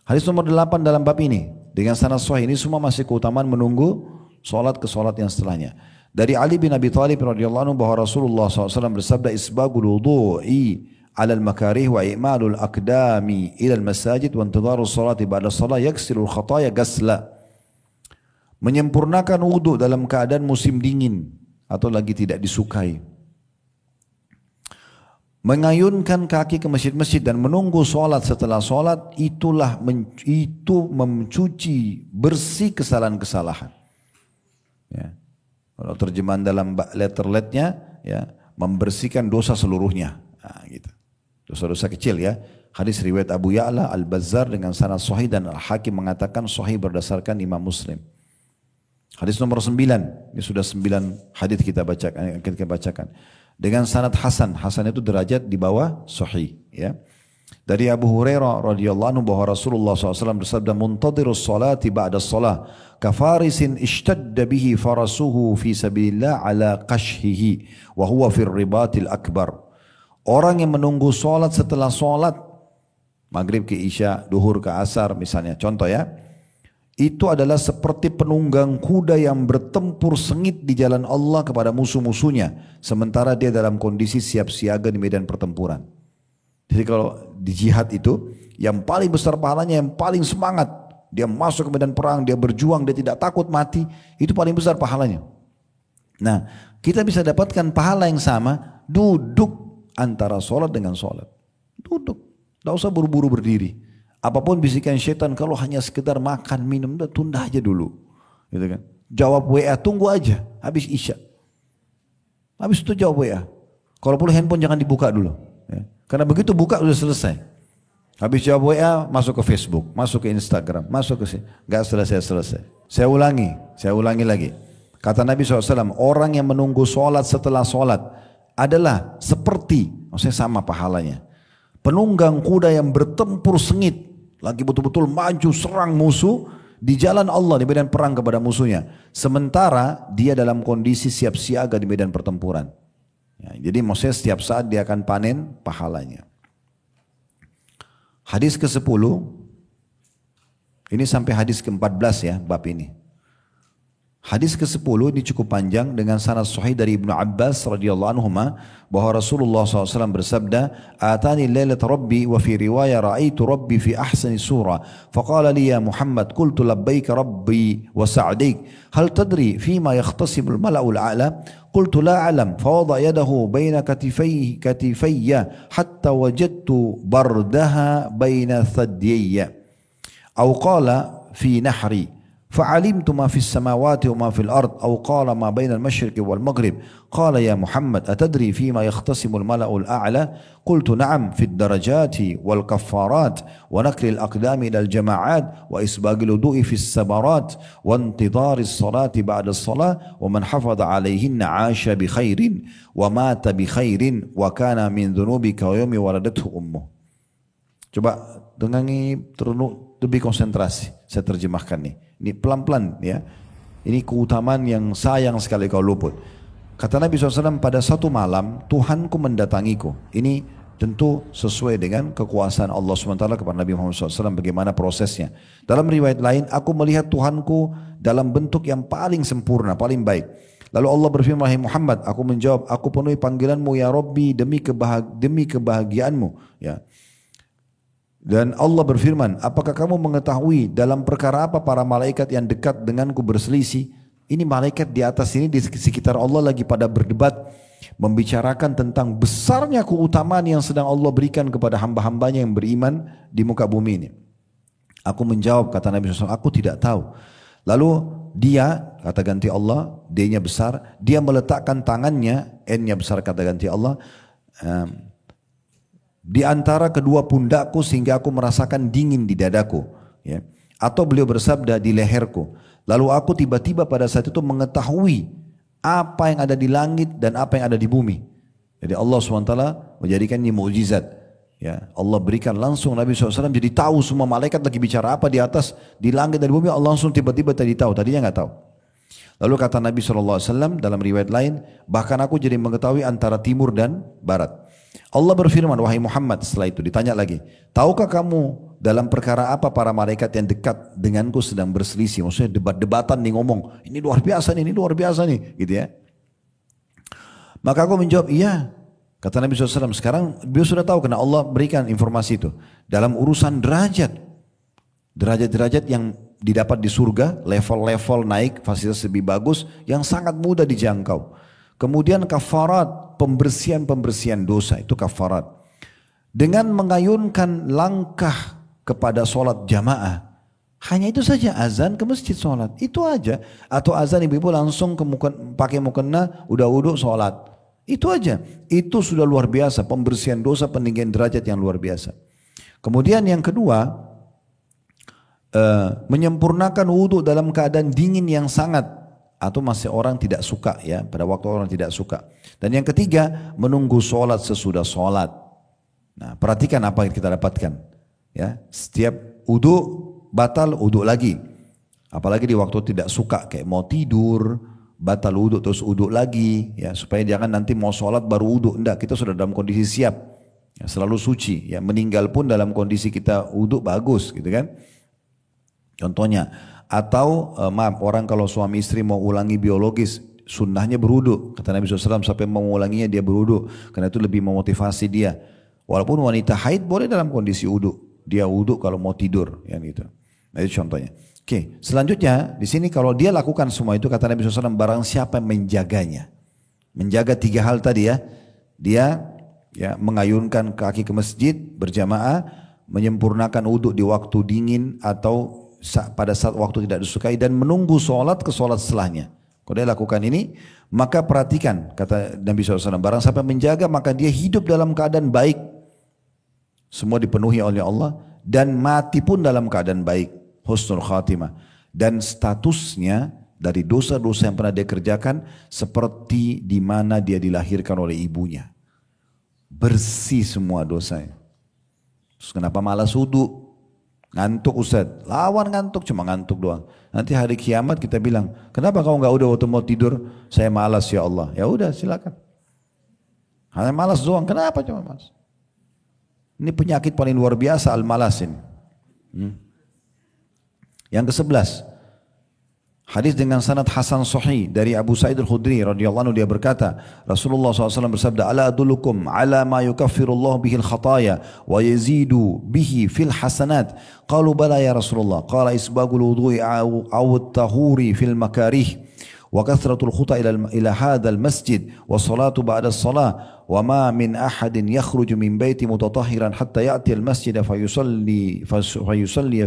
Hadis nomor 8 dalam bab ini Dengan sanad sahih, ini semua masih keutamaan menunggu solat ke solat yang setelahnya. Dari Ali bin Abi Thalib radhiyallahu anhu bahwa Rasulullah SAW bersabda, isbagul wudu'i alal makarih wa i'malul aqdami ilal masajid wa intidharus salati ba'da salat yaksilul khataya gasla. Menyempurnakan wudu dalam keadaan musim dingin atau lagi tidak disukai. Mengayunkan kaki ke masjid-masjid dan menunggu solat setelah solat, itu mencuci bersih kesalahan-kesalahan. Ya. Kalau terjemahan dalam letterletnya, ya, membersihkan dosa seluruhnya. Nah, gitu. Dosa-dosa kecil ya. Hadis riwayat Abu Ya'la Al-Bazzar dengan sanad sahih dan Al-Hakim mengatakan sahih berdasarkan Imam Muslim. Hadis nomor 9, ini sudah 9 hadis kita bacakan. Dengan sanad hasan, hasan itu derajat di bawah sahih. Ya. Dari Abu Hurairah radhiyallahu anhu bahwa Rasulullah SAW bersabda, muntadirus salati ba'da salah kafarisin ishtadda bihi farasuhu fi sabilillah ala qashhihi wa huwa fir ribatil akbar. Orang yang menunggu solat setelah solat maghrib ke isya, duhur ke asar misalnya, contoh ya, itu adalah seperti penunggang kuda yang bertempur sengit di jalan Allah kepada musuh-musuhnya, sementara dia dalam kondisi siap siaga di medan pertempuran. Jadi kalau di jihad itu, yang paling besar pahalanya, yang paling semangat, dia masuk ke medan perang, dia berjuang, dia tidak takut mati, itu paling besar pahalanya. Nah, kita bisa dapatkan pahala yang sama, duduk antara sholat dengan sholat. Duduk, tidak usah buru-buru berdiri. Apapun bisikan syaitan, kalau hanya sekedar makan, minum, udah tunda aja dulu. Gitu kan? Jawab WA, tunggu aja, habis isya. Habis itu jawab WA. Kalau perlu handphone jangan dibuka dulu. Ya. Karena begitu buka sudah selesai. Habis jawab WA, masuk ke Facebook, masuk ke Instagram, masuk ke sini. Gak selesai-selesai. Saya ulangi lagi. Kata Nabi SAW, orang yang menunggu sholat setelah sholat adalah seperti, maksudnya sama pahalanya, penunggang kuda yang bertempur sengit, lagi betul-betul maju serang musuh di jalan Allah di medan perang kepada musuhnya, sementara dia dalam kondisi siap siaga di medan pertempuran. Ya, jadi maksudnya setiap saat dia akan panen pahalanya. Hadis ke-10, ini sampai hadis ke-14 ya bab ini. Hadis ke-10 ini cukup panjang dengan sanad sahih dari Ibnu Abbas radhiyallahu anhuma bahwa Rasulullah SAW bersabda, "Atani lailat Rabbi wa fi riwayah ra'aitu Rabbi fi ahsani surah, faqala li ya Muhammad qultu labbaika Rabbi wa sa'dik, hal tadri fima yakhtasimu al-mala'u al-a'la?" Qultu la a'lam, fawada yadahu baina katifayya hatta wajadtu bardaha baina thadyayya. Aw qala fi nahri. فعلمت ما في السماوات وما في الأرض أو قال ما بين المشرق والمغرب قال يا محمد أتدري فيما يختصم الملأ الأعلى قلت نعم في الدرجات والكفارات ونقل الأقدام إلى الجماعات وإسباغ الوضوء في السبرات وانتظار الصلاة بعد الصلاة ومن حفظ عليهن عاش بخير ومات بخير وكان من ذنوبك ويوم ولدته أمه. Coba dengangi lebih konsentrasi, saya terjemahkan nih. Ini pelan-pelan ya. Ini keutamaan yang sayang sekali kau luput. Kata Nabi SAW, pada satu malam Tuhanku mendatangiku. Ini tentu sesuai dengan kekuasaan Allah SWT kepada Nabi Muhammad SAW bagaimana prosesnya. Dalam riwayat lain, aku melihat Tuhanku dalam bentuk yang paling sempurna, paling baik. Lalu Allah berfirman, wahai Muhammad, aku menjawab, aku penuhi panggilanmu ya Rabbi demi kebahagiaanmu. Ya. Dan Allah berfirman, apakah kamu mengetahui dalam perkara apa para malaikat yang dekat denganku berselisih? Ini malaikat di atas ini di sekitar Allah lagi pada berdebat, membicarakan tentang besarnya keutamaan yang sedang Allah berikan kepada hamba-hambanya yang beriman di muka bumi ini. Aku menjawab, kata Nabi SAW, aku tidak tahu. Lalu dia, kata ganti Allah, D-nya besar, dia meletakkan tangannya, N-nya besar kata ganti Allah, di antara kedua pundakku sehingga aku merasakan dingin di dadaku. Ya. Atau beliau bersabda di leherku. Lalu aku tiba-tiba pada saat itu mengetahui apa yang ada di langit dan apa yang ada di bumi. Jadi Allah SWT menjadikan ini mukjizat. Ya, Allah berikan langsung Nabi SAW jadi tahu semua malaikat lagi bicara apa di atas, di langit dan di bumi. Allah langsung tiba-tiba tadi tahu, tadinya nggak tahu. Lalu kata Nabi SAW dalam riwayat lain, bahkan aku jadi mengetahui antara timur dan barat. Allah berfirman, wahai Muhammad, setelah itu ditanya lagi, tahukah kamu dalam perkara apa para malaikat yang dekat denganku sedang berselisih. Maksudnya debat-debatan nih ngomong, ini luar biasa nih, ini luar biasa nih, gitu ya. Maka aku menjawab, iya. Kata Nabi SAW, sekarang beliau sudah tahu karena Allah berikan informasi itu. Dalam urusan derajat, derajat-derajat yang didapat di surga, level-level naik, fasilitas lebih bagus, yang sangat mudah dijangkau. Kemudian kafarat, pembersihan dosa, itu kafarat. Dengan mengayunkan langkah kepada sholat jamaah, hanya itu saja, azan ke masjid sholat, itu aja. Atau azan ibu-ibu langsung pakai mukena, udah wudhu sholat. Itu aja, itu sudah luar biasa, pembersihan dosa, peninggian derajat yang luar biasa. Kemudian yang kedua, menyempurnakan wudhu dalam keadaan dingin yang sangat, atau masih orang tidak suka ya, pada waktu orang tidak suka. Dan yang ketiga, menunggu sholat sesudah sholat. Nah, perhatikan apa yang kita dapatkan. Ya, setiap wudhu batal, wudhu lagi. Apalagi di waktu tidak suka, kayak mau tidur, batal wudhu terus wudhu lagi, ya, supaya jangan nanti mau sholat baru wudhu. Enggak, kita sudah dalam kondisi siap, ya, selalu suci. Ya, meninggal pun dalam kondisi kita wudhu bagus, gitu kan? Contohnya, atau maaf, orang kalau suami istri mau ulangi biologis, sunnahnya berwudhu. Kata Nabi SAW, sampai mau ulanginya dia berwudhu, karena itu lebih memotivasi dia. Walaupun wanita haid boleh dalam kondisi wudhu, dia wudhu kalau mau tidur, ya gitu. Nah, itu contohnya. Oke, selanjutnya di sini kalau dia lakukan semua itu, kata Nabi SAW, barang siapa yang menjaganya, menjaga 3 hal tadi ya, dia ya mengayunkan kaki ke masjid berjamaah, menyempurnakan wudhu di waktu dingin atau pada saat waktu tidak disukai, dan menunggu sholat ke sholat setelahnya. Kalau dia lakukan ini, maka perhatikan, kata Nabi SAW, barang siapa menjaga maka dia hidup dalam keadaan baik, semua dipenuhi oleh Allah, dan mati pun dalam keadaan baik, husnul khatimah, dan statusnya dari dosa-dosa yang pernah dia kerjakan seperti di mana dia dilahirkan oleh ibunya, bersih semua dosanya. Terus kenapa malas wudhu? Ngantuk Ustaz, lawan ngantuk, cuma ngantuk doang. Nanti hari kiamat kita bilang, kenapa kau nggak udah waktu mau tidur? Saya malas ya Allah. Ya udah silakan. Hanya malas doang, kenapa cuma malas? Ini penyakit paling luar biasa, al-malas ini. Yang ke-11, hadis dengan sanad hasan sahih dari Abu Sa'id al-Khudri radhiyallahu anhu, dia berkata, Rasulullah SAW bersabda, ala adullukum ala ma yukaffirullah bihil khataya wa yazidu bihi fil hasanat. Qalu bala ya Rasulullah. Qala isbagul wudu'i aw tahuri fil makarih wa kathratul khuta ila hadzal masjid wa salatu ba'da as-salah wa ma min ahadin yakhruju min baiti mutatahhiran hatta ya'ti al-masjid fayusalli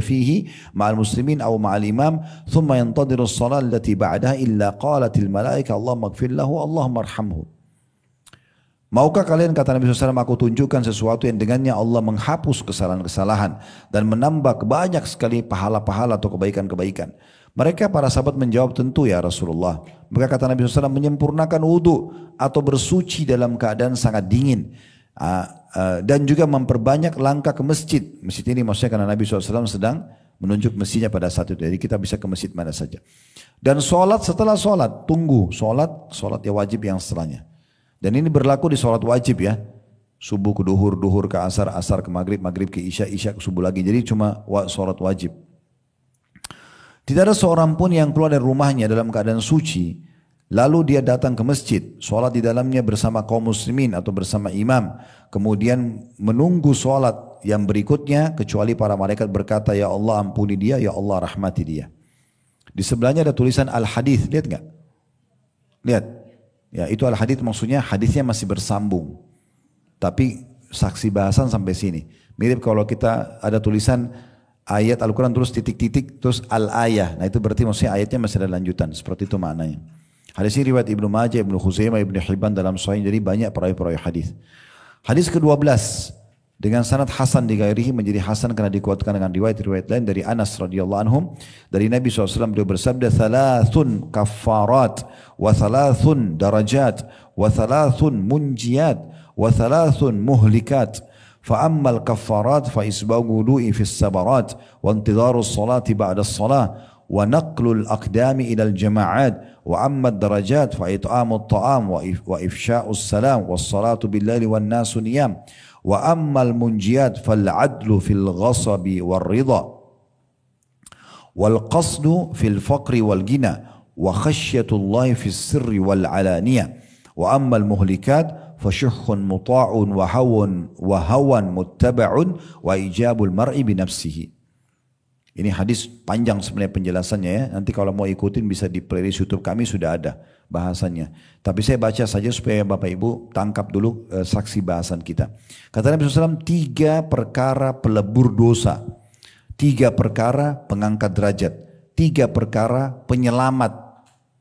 fihi ma'al muslimin aw ma'al imam thumma yantadiru as-salah allati ba'daha illa qalatil malaika Allahumma ighfir lahu Allahumma arhamhu. Maukah kalian, kata Nabi SAW, aku tunjukkan sesuatu yang dengannya Allah menghapus kesalahan-kesalahan dan menambah banyak sekali pahala-pahala atau kebaikan-kebaikan. Mereka para sahabat menjawab, tentu ya Rasulullah. Maka kata Nabi SAW, menyempurnakan wudhu atau bersuci dalam keadaan sangat dingin. Dan juga memperbanyak langkah ke masjid. Masjid ini maksudnya karena Nabi SAW sedang menunjuk masjidnya pada saat itu. Jadi kita bisa ke masjid mana saja. Dan sholat setelah sholat, tunggu sholat ya wajib yang setelahnya. Dan ini berlaku di sholat wajib ya. Subuh ke duhur, duhur ke asar, asar ke maghrib, maghrib ke isya, isya ke subuh lagi. Jadi cuma sholat wajib. Tidak ada seorang pun yang keluar dari rumahnya dalam keadaan suci, lalu dia datang ke masjid, sholat di dalamnya bersama kaum muslimin atau bersama imam, kemudian menunggu sholat yang berikutnya, kecuali para malaikat berkata, ya Allah ampuni dia, ya Allah rahmati dia. Di sebelahnya ada tulisan al-hadith, lihat nggak? Lihat. Ya, itu al-hadith maksudnya hadisnya masih bersambung. Tapi saksi bahasan sampai sini. Mirip kalau kita ada tulisan ayat Al-Quran terus titik-titik terus al-ayah. Nah itu berarti maksudnya ayatnya masih ada lanjutan. Seperti itu maknanya. Hadis ini riwayat Ibnu Majah, Ibnu Khuzaimah, Ibnu Hibban dalam Sahih. Jadi banyak perawi-perawi hadis. Hadis ke-12 dengan sanad hasan di ghairihi, menjadi hasan karena dikuatkan dengan riwayat-riwayat lain dari Anas radhiyallahu anhum, dari Nabi SAW beliau bersabda, thalathun kaffarat wa thalathun darajat wa thalathun munjiyat wa thalathun muhlikat. فأما الكفارات فإسباغ وضوء في السبرات وانتظار الصلاة بعد الصلاة ونقل الأقدام إلى الجماعات وأما الدرجات فإطعام الطعام وإفشاء السلام والصلاة بالليل والناس نيام Wa ammal munjiyat fal adlu fil ghasabi wal ridha. Wal qasdu fil faqri wal gina. Wa khasyatullahi fis sirri wal alaniyah. Wa ammal muhlikat fasyuhun muta'un wa hawan muttaba'un wa ijabul mar'i binafsihi. Ini hadis panjang sebenarnya penjelasannya ya. Nanti kalau mau ikutin bisa di playlist YouTube kami sudah ada bahasannya. Tapi saya baca saja supaya Bapak Ibu tangkap dulu saksi bahasan kita. Kata Nabi SAW, 3 perkara pelebur dosa, 3 perkara pengangkat derajat, 3 perkara penyelamat,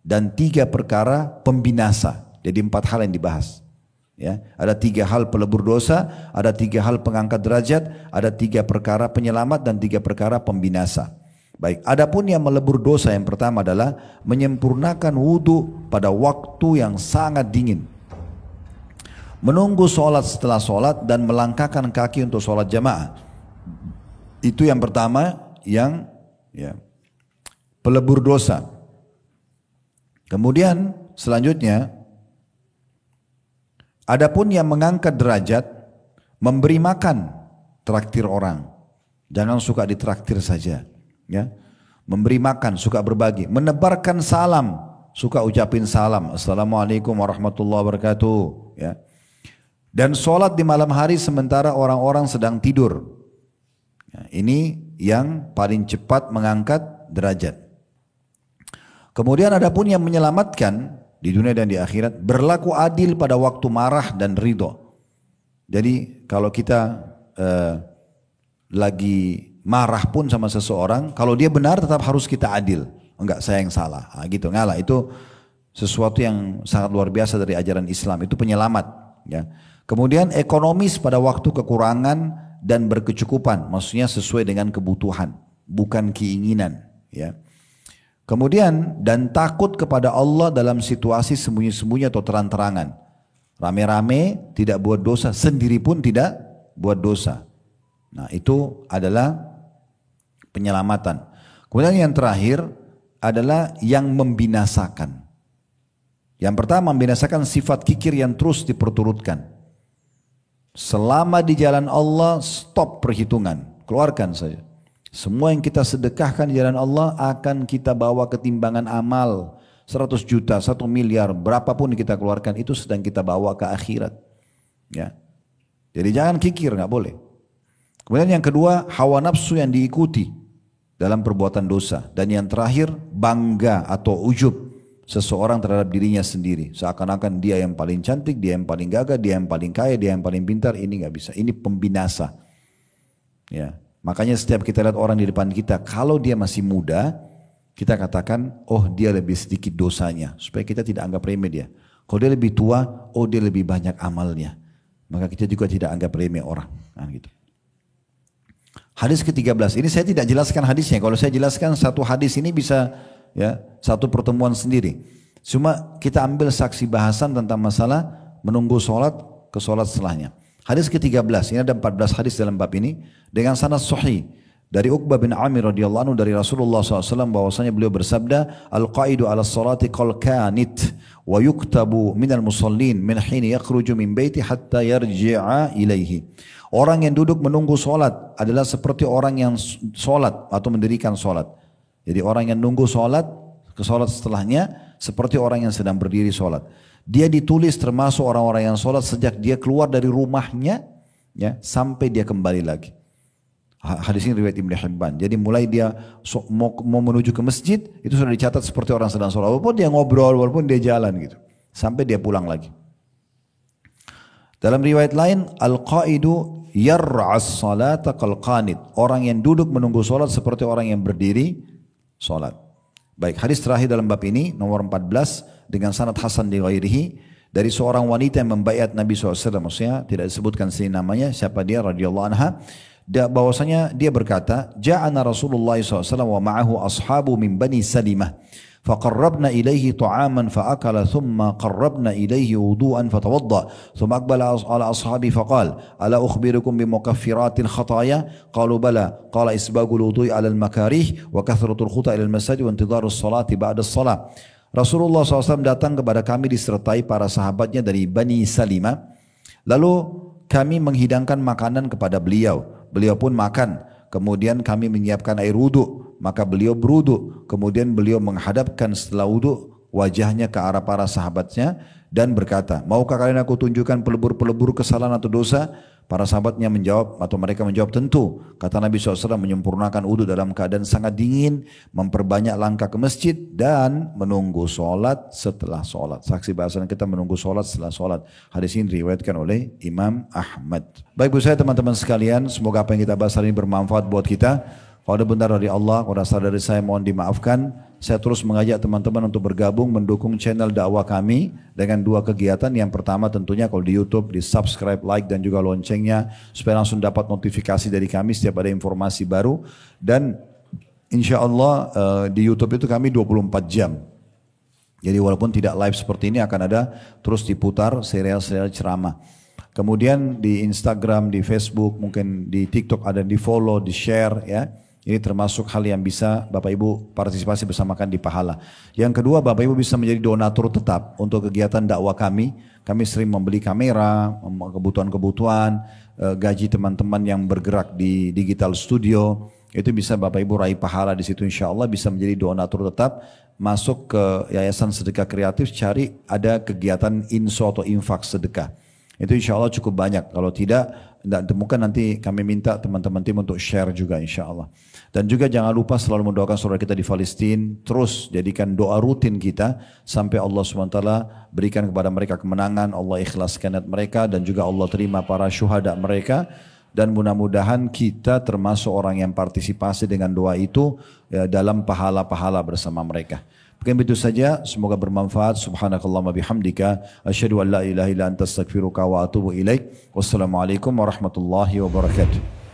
dan 3 perkara pembinasa. Jadi 4 hal yang dibahas. Ya, ada 3 hal pelebur dosa, ada 3 hal pengangkat derajat, ada 3 perkara penyelamat dan 3 perkara pembinasa. Baik, adapun yang melebur dosa yang pertama adalah menyempurnakan wudhu pada waktu yang sangat dingin. Menunggu sholat setelah sholat dan melangkahkan kaki untuk sholat jamaah. Itu yang pertama yang pelebur dosa. Kemudian selanjutnya, adapun yang mengangkat derajat, memberi makan, traktir orang. Jangan suka ditraktir saja. Ya. Memberi makan, suka berbagi. Menebarkan salam, suka ucapin salam. Assalamualaikum warahmatullahi wabarakatuh. Ya. Dan sholat di malam hari sementara orang-orang sedang tidur. Ya, ini yang paling cepat mengangkat derajat. Kemudian adapun yang menyelamatkan di dunia dan di akhirat, berlaku adil pada waktu marah dan ridho. Jadi kalau kita lagi marah pun sama seseorang, kalau dia benar tetap harus kita adil. Enggak, saya yang salah. Nah, gitu, ngalah. Itu sesuatu yang sangat luar biasa dari ajaran Islam. Itu penyelamat. Ya. Kemudian ekonomis pada waktu kekurangan dan berkecukupan. Maksudnya sesuai dengan kebutuhan, bukan keinginan. Ya. Kemudian dan takut kepada Allah dalam situasi sembunyi-sembunyi atau terang-terangan. Rame-rame tidak buat dosa, sendiri pun tidak buat dosa. Nah, itu adalah penyelamatan. Kemudian yang terakhir adalah yang membinasakan. Yang pertama, membinasakan sifat kikir yang terus diperturutkan. Selama di jalan Allah, stop perhitungan, keluarkan saja. Semua yang kita sedekahkan di jalan Allah akan kita bawa ke timbangan amal. 100 juta, 1 miliar, berapapun kita keluarkan itu sedang kita bawa ke akhirat. Ya. Jadi jangan kikir, nggak boleh. Kemudian yang kedua, hawa nafsu yang diikuti dalam perbuatan dosa. Dan yang terakhir, bangga atau ujub seseorang terhadap dirinya sendiri. Seakan-akan dia yang paling cantik, dia yang paling gagah, dia yang paling kaya, dia yang paling pintar. Ini nggak bisa. Ini pembinasa. Ya. Makanya setiap kita lihat orang di depan kita, kalau dia masih muda, kita katakan, oh dia lebih sedikit dosanya, supaya kita tidak anggap remeh dia. Kalau dia lebih tua, oh dia lebih banyak amalnya, maka kita juga tidak anggap remeh orang. Nah, gitu. Hadis ke-13, ini saya tidak jelaskan hadisnya. Kalau saya jelaskan satu hadis ini bisa ya satu pertemuan sendiri. Cuma kita ambil saksi bahasan tentang masalah menunggu sholat ke sholat setelahnya. Hadis ke-13, ini ada 14 hadis dalam bab ini dengan sanad sahih dari Uqbah bin Amir radhiyallahu anhu dari Rasulullah SAW bahwasanya beliau bersabda, al-qaidu ala salati qal kanit wa yuktabu minal musallin min hini yakhruju min baiti hatta yarji'a ilaihi. Orang yang duduk menunggu solat adalah seperti orang yang solat atau mendirikan solat. Jadi orang yang nunggu solat ke solat setelahnya seperti orang yang sedang berdiri solat. Dia ditulis termasuk orang-orang yang sholat sejak dia keluar dari rumahnya ya, sampai dia kembali lagi. Hadis ini riwayat Ibnu Hibban. Jadi mulai dia mau menuju ke masjid itu sudah dicatat seperti orang sedang sholat. Walaupun dia ngobrol, walaupun dia jalan gitu. Sampai dia pulang lagi. Dalam riwayat lain, al-qaidu yar'as salata kal qanit. Orang yang duduk menunggu sholat seperti orang yang berdiri sholat. Baik, hadis terakhir dalam bab ini nomor 14 dengan sanad hasan di ghairihi dari seorang wanita yang membaiat Nabi SAW, maksudnya tidak disebutkan sini namanya siapa dia radhiyallahu anha, bahwasanya dia berkata, ja'ana Rasulullah SAW wa ma'ahu ashabu min bani Salimah فقربنا إليه طعاما فأكل ثم قربنا إليه وضوءا فتوضأ ثم أقبل على أصحابه فقال ألا أخبركم بمكفرات الخطايا قالوا بلى قال إسباغ الوضوء على المكاره وكثرة الخطى إلى المساجد وانتظار الصلاة بعد الصلاة. Rasulullah SAW datang kepada kami disertai para sahabatnya dari Bani Salimah. Lalu kami menghidangkan makanan kepada beliau. Beliau pun makan. Kemudian kami menyiapkan air wudhu, maka beliau berwudhu. Kemudian beliau menghadapkan setelah wudhu wajahnya ke arah para sahabatnya dan berkata, maukah kalian aku tunjukkan pelebur-pelebur kesalahan atau dosa? Para sahabatnya menjawab atau mereka menjawab tentu. Kata Nabi SAW menyempurnakan wudhu dalam keadaan sangat dingin, memperbanyak langkah ke masjid dan menunggu sholat setelah sholat. Saksi bahasan kita menunggu sholat setelah sholat. Hadis ini diriwayatkan oleh Imam Ahmad. Baik bu saya teman-teman sekalian, semoga apa yang kita bahas hari ini bermanfaat buat kita. Kalau ada benar dari Allah, kalau ada salah dari saya mohon dimaafkan. Saya terus mengajak teman-teman untuk bergabung mendukung channel dakwah kami dengan dua kegiatan. Yang pertama tentunya kalau di YouTube di subscribe, like dan juga loncengnya supaya langsung dapat notifikasi dari kami setiap ada informasi baru. Dan insya Allah di YouTube itu kami 24 jam. Jadi walaupun tidak live seperti ini akan ada terus diputar serial-serial ceramah. Kemudian di Instagram, di Facebook, mungkin di TikTok ada di follow, di share ya. Ini termasuk hal yang bisa Bapak Ibu partisipasi bersamakan di pahala. Yang kedua, Bapak Ibu bisa menjadi donatur tetap untuk kegiatan dakwah kami. Kami sering membeli kamera, kebutuhan-kebutuhan, gaji teman-teman yang bergerak di digital studio. Itu bisa Bapak Ibu raih pahala di situ insya Allah, bisa menjadi donatur tetap. Masuk ke Yayasan Sedekah Kreatif, cari ada kegiatan inso atau infak sedekah. Itu insya Allah cukup banyak. Kalau tidak temukan nanti kami minta teman-teman tim untuk share juga insya Allah. Dan juga jangan lupa selalu mendoakan saudara kita di Palestina. Terus jadikan doa rutin kita sampai Allah SWT berikan kepada mereka kemenangan. Allah ikhlaskan niat mereka dan juga Allah terima para syuhada mereka. Dan mudah-mudahan kita termasuk orang yang partisipasi dengan doa itu ya, dalam pahala-pahala bersama mereka. Mungkin begitu saja, semoga bermanfaat. Subhanakallahumma bihamdika asyhadu an la ilaha illa anta astaghfiruka wa atubu ilaik. Wassalamualaikum warahmatullahi wabarakatuh.